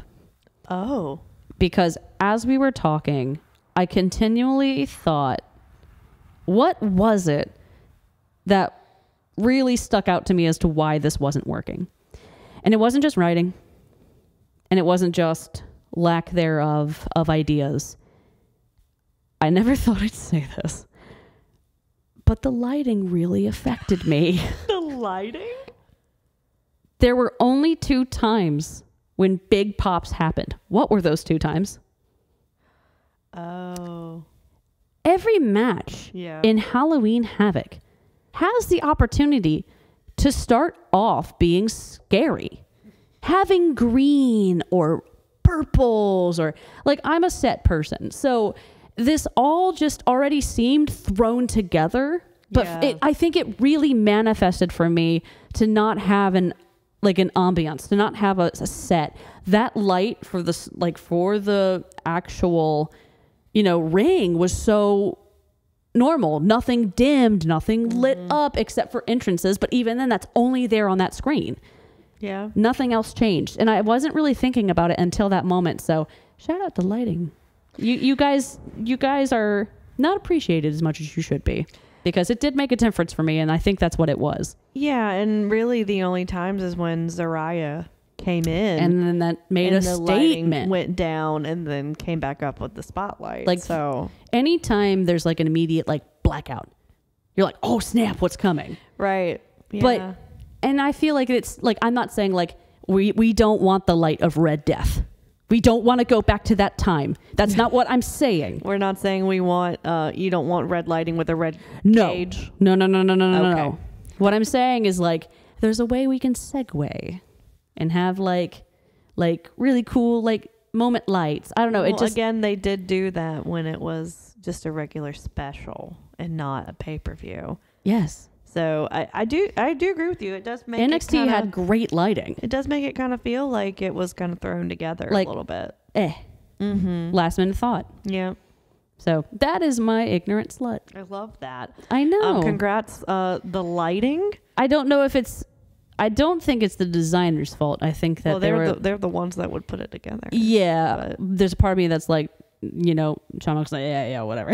Oh. Because as we were talking, I continually thought, what was it that really stuck out to me as to why this wasn't working? And it wasn't just writing. And it wasn't just lack thereof of ideas. I never thought I'd say this. But the lighting really affected me. The lighting? There were only 2 times when big pops happened. What were those 2 times? Oh. Every match in Halloween Havoc has the opportunity to start off being scary. Having green or purples or like I'm a set person. So this all just already seemed thrown together. But I think it really manifested for me to not have an ambiance, to not have a set. That light for the actual, ring was so normal. Nothing dimmed, nothing lit up except for entrances. But even then, that's only there on that screen. Yeah. Nothing else changed. And I wasn't really thinking about it until that moment. So shout out to lighting. You guys are not appreciated as much as you should be. Because it did make a difference for me, and I think that's what it was. Yeah, and really the only times is when Zariah came in. And then that made a statement. Went down and then came back up with the spotlight. Like, so anytime there's like an immediate blackout, you're like, oh snap, what's coming? Right. Yeah. But, and I feel like it's like, I'm not saying like, we don't want the light of Red Death. We don't want to go back to that time. That's not what I'm saying. We're not saying we want, you don't want red lighting with a red cage. No. No. What I'm saying is there's a way we can segue and have like really cool, moment lights. I don't know. Well, again, they did do that when it was just a regular special and not a pay-per-view. Yes. So I do agree with you. It does make NXT had great lighting. It does make it kind of feel like it was kind of thrown together a little bit. Last minute thought. Yeah. So that is my ignorant slut. I love that. I know. Congrats. The lighting. I don't know if it's. I don't think it's the designer's fault. I think that they're the ones that would put it together. Yeah. There's a part of me that's like, Sean Oak's like, yeah, whatever.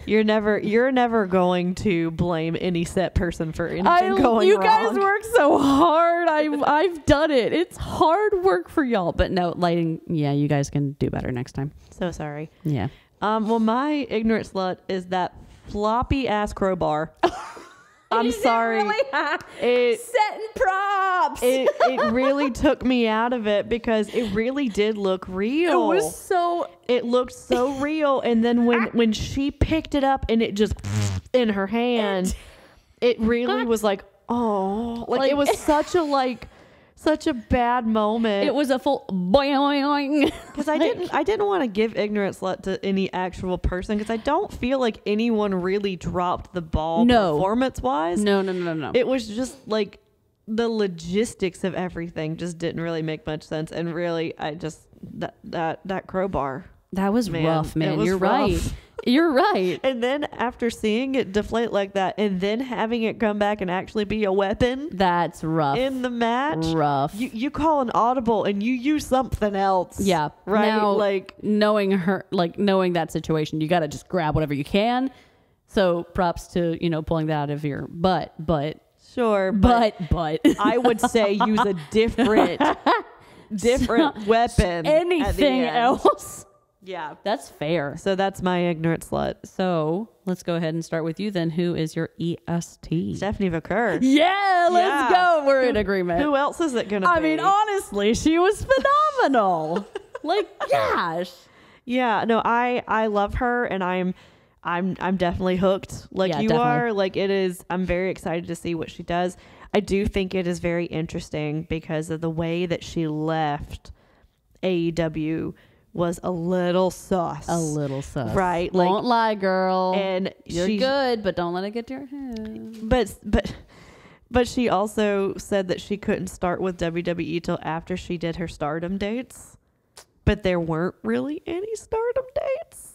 You're never going to blame any set person for anything going wrong. You guys work so hard. I've done it. It's hard work for y'all. But no, lighting, yeah, you guys can do better next time. So sorry. Yeah. Well, my ignorant slut is that floppy ass crowbar. I'm sorry. Setting props. It really took me out of it because it really did look real. It looked so real. And then when she picked it up and it just in her hand, it really was like, oh, like it was such a bad moment. It was a full boing. Because I didn't want to give ignorant slut to any actual person because I don't feel like anyone really dropped the ball performance wise. No. It was just like the logistics of everything just didn't really make much sense. And really, I just that crowbar. That was rough, man. You're rough. right. You're right. And then after seeing it deflate like that and then having it come back and actually be a weapon. That's rough. In the match. Rough. You call an audible and you use something else. Yeah. Right. Now, like knowing that situation, you got to just grab whatever you can. So props to, pulling that out of your butt, but. Sure. But. I would say use a different weapon. Anything else. Yeah. That's fair. So that's my ignorant slut. So let's go ahead and start with you then. Who is your EST? Stephanie McCurr. Yeah, let's go. We're in agreement. Who else is it going to be? I mean, honestly, she was phenomenal. Gosh. Yeah, no, I love her and I'm definitely hooked like you definitely are. Like it is, I'm very excited to see what she does. I do think it is very interesting because of the way that she left AEW was a little sus. Right. Won't lie, girl. And you're good, but don't let it get to your head. But she also said that she couldn't start with WWE till after she did her Stardom dates. But there weren't really any Stardom dates.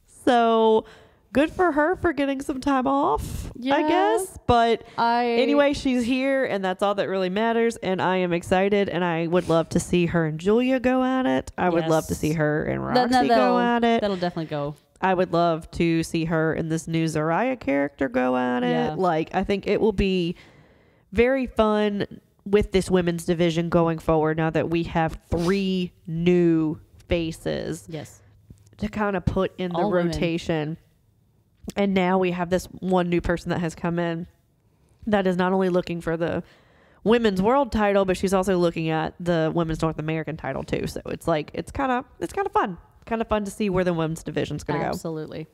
So good for her for getting some time off, I guess. But anyway, she's here, and that's all that really matters. And I am excited, and I would love to see her and Julia go at it. I would love to see her and Roxy go at it. That'll definitely go. I would love to see her and this new Zariah character go at it. Like, I think it will be very fun with this women's division going forward now that we have 3 new faces to kind of put in the rotation. And now we have this one new person that has come in that is not only looking for the women's world title, but she's also looking at the women's North American title too. So it's like, it's kind of fun. Kind of fun to see where the women's division's going to go. Absolutely.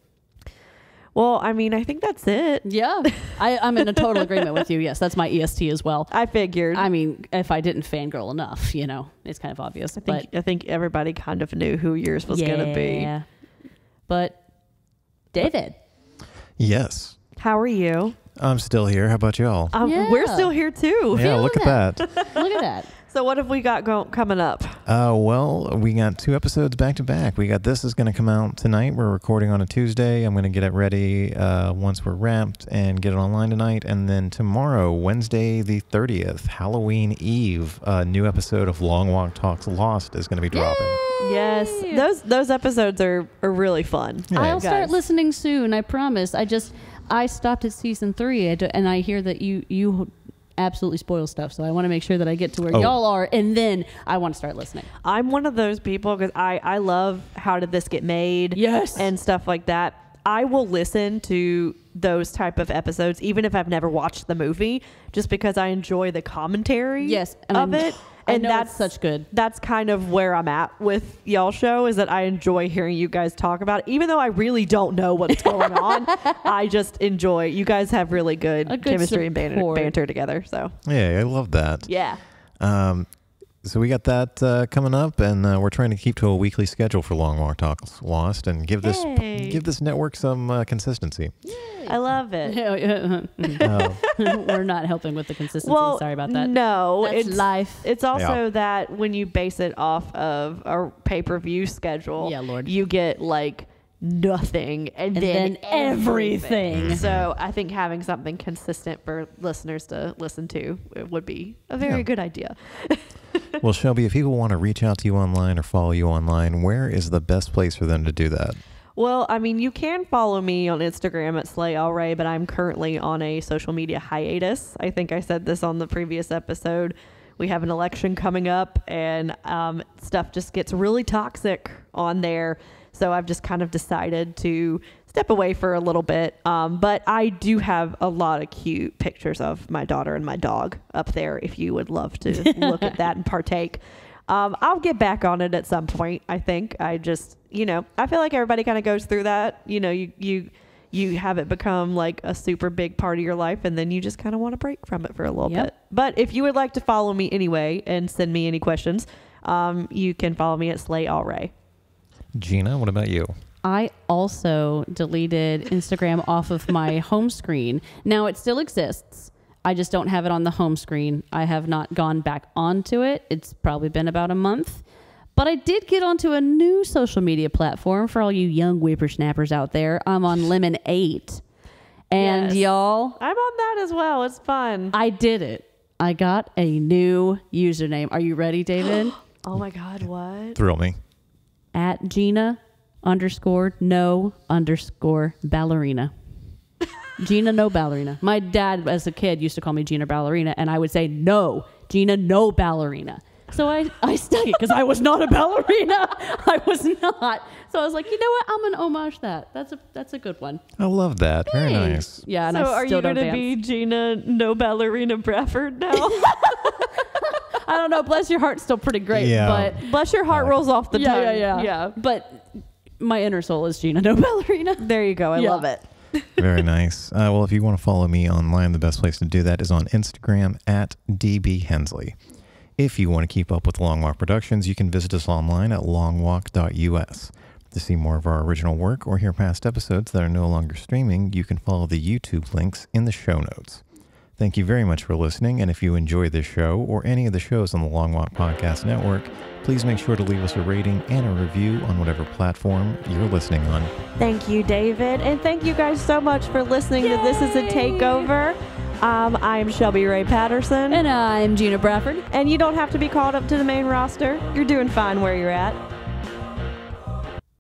Well, I mean, I think that's it. Yeah. I'm in a total agreement with you. Yes, that's my EST as well. I figured. I mean, if I didn't fangirl enough, it's kind of obvious. I think everybody kind of knew who yours was going to be. Yeah. But David. Yes. How are you? I'm still here. How about y'all? We're still here too. Yeah, look at that. Look at that. So what have we got coming up? Well, we got 2 episodes back to back. We got this is going to come out tonight. We're recording on a Tuesday. I'm going to get it ready once we're wrapped and get it online tonight. And then tomorrow, Wednesday the 30th, Halloween Eve, a new episode of Long Walk Talks Lost is going to be dropping. Yes, those episodes are really fun. Yeah. I'll start listening soon. I promise. I stopped at season 3, and I hear that you absolutely spoil stuff. So I want to make sure that I get to where y'all are, and then I want to start listening. I'm one of those people because I love How Did This Get Made? Yes, and stuff like that. I will listen to those type of episodes even if I've never watched the movie, just because I enjoy the commentary of it. And that's such good. That's kind of where I'm at with y'all show, is that I enjoy hearing you guys talk about it. Even though I really don't know what's going on, I just enjoy. You guys have really good chemistry and banter together. So yeah, I love that. Yeah. So we got that coming up, and we're trying to keep to a weekly schedule for Long Walk Talks Lost, and give this network some consistency. Yay. I love it. We're not helping with the consistency. Well, sorry about that. No, it's life. It's also that when you base it off of a pay-per-view schedule, you get like nothing and then everything. So I think having something consistent for listeners to listen to would be a very good idea. Well, Shelby, if people want to reach out to you online or follow you online, where is the best place for them to do that? Well, I mean, you can follow me on Instagram at SlayAllRay, but I'm currently on a social media hiatus. I think I said this on the previous episode. We have an election coming up, and stuff just gets really toxic on there. So I've just kind of decided to step away for a little bit. But I do have a lot of cute pictures of my daughter and my dog up there if you would love to look at that and partake. I'll get back on it at some point, I think. I just, I feel like everybody kind of goes through that. You have it become like a super big part of your life, and then you just kind of want to break from it for a little bit. But if you would like to follow me anyway and send me any questions, you can follow me at Slay All Ray. Gina, what about you? I also deleted Instagram off of my home screen. Now it still exists. I just don't have it on the home screen. I have not gone back onto it. It's probably been about a month. But I did get onto a new social media platform for all you young whippersnappers out there. I'm on Lemon 8. And y'all, I'm on that as well. It's fun. I did it. I got a new username. Are you ready, David? Oh my God, what? Thrill me. At Gina_no_ballerina. Gina No Ballerina. My dad, as a kid, used to call me Gina Ballerina, and I would say, no, Gina No Ballerina. So I stuck it because I was not a ballerina. I was not. So I was like, you know what? I'm going to homage that. That's a good one. I love that. Very nice. Yeah, and so I are still you don't going to dance. be Gina No Ballerina Brafford now? I don't know. Bless your heart's still pretty great. Yeah. But Bless your heart rolls off the tongue. yeah. But my inner soul is Gina No Ballerina. There you go. I love it. Very nice. Well, if you want to follow me online, the best place to do that is on Instagram at DB Hensley. If you want to keep up with Long Walk Productions, you can visit us online at longwalk.us. To see more of our original work or hear past episodes that are no longer streaming, you can follow the YouTube links in the show notes. Thank you very much for listening, and if you enjoyed this show or any of the shows on the Long Walk Podcast Network, please make sure to leave us a rating and a review on whatever platform you're listening on. Thank you, David. And thank you guys so much for listening to This Is a Takeover. I'm Shelby Ray Patterson. And I'm Gina Brafford. And you don't have to be called up to the main roster. You're doing fine where you're at.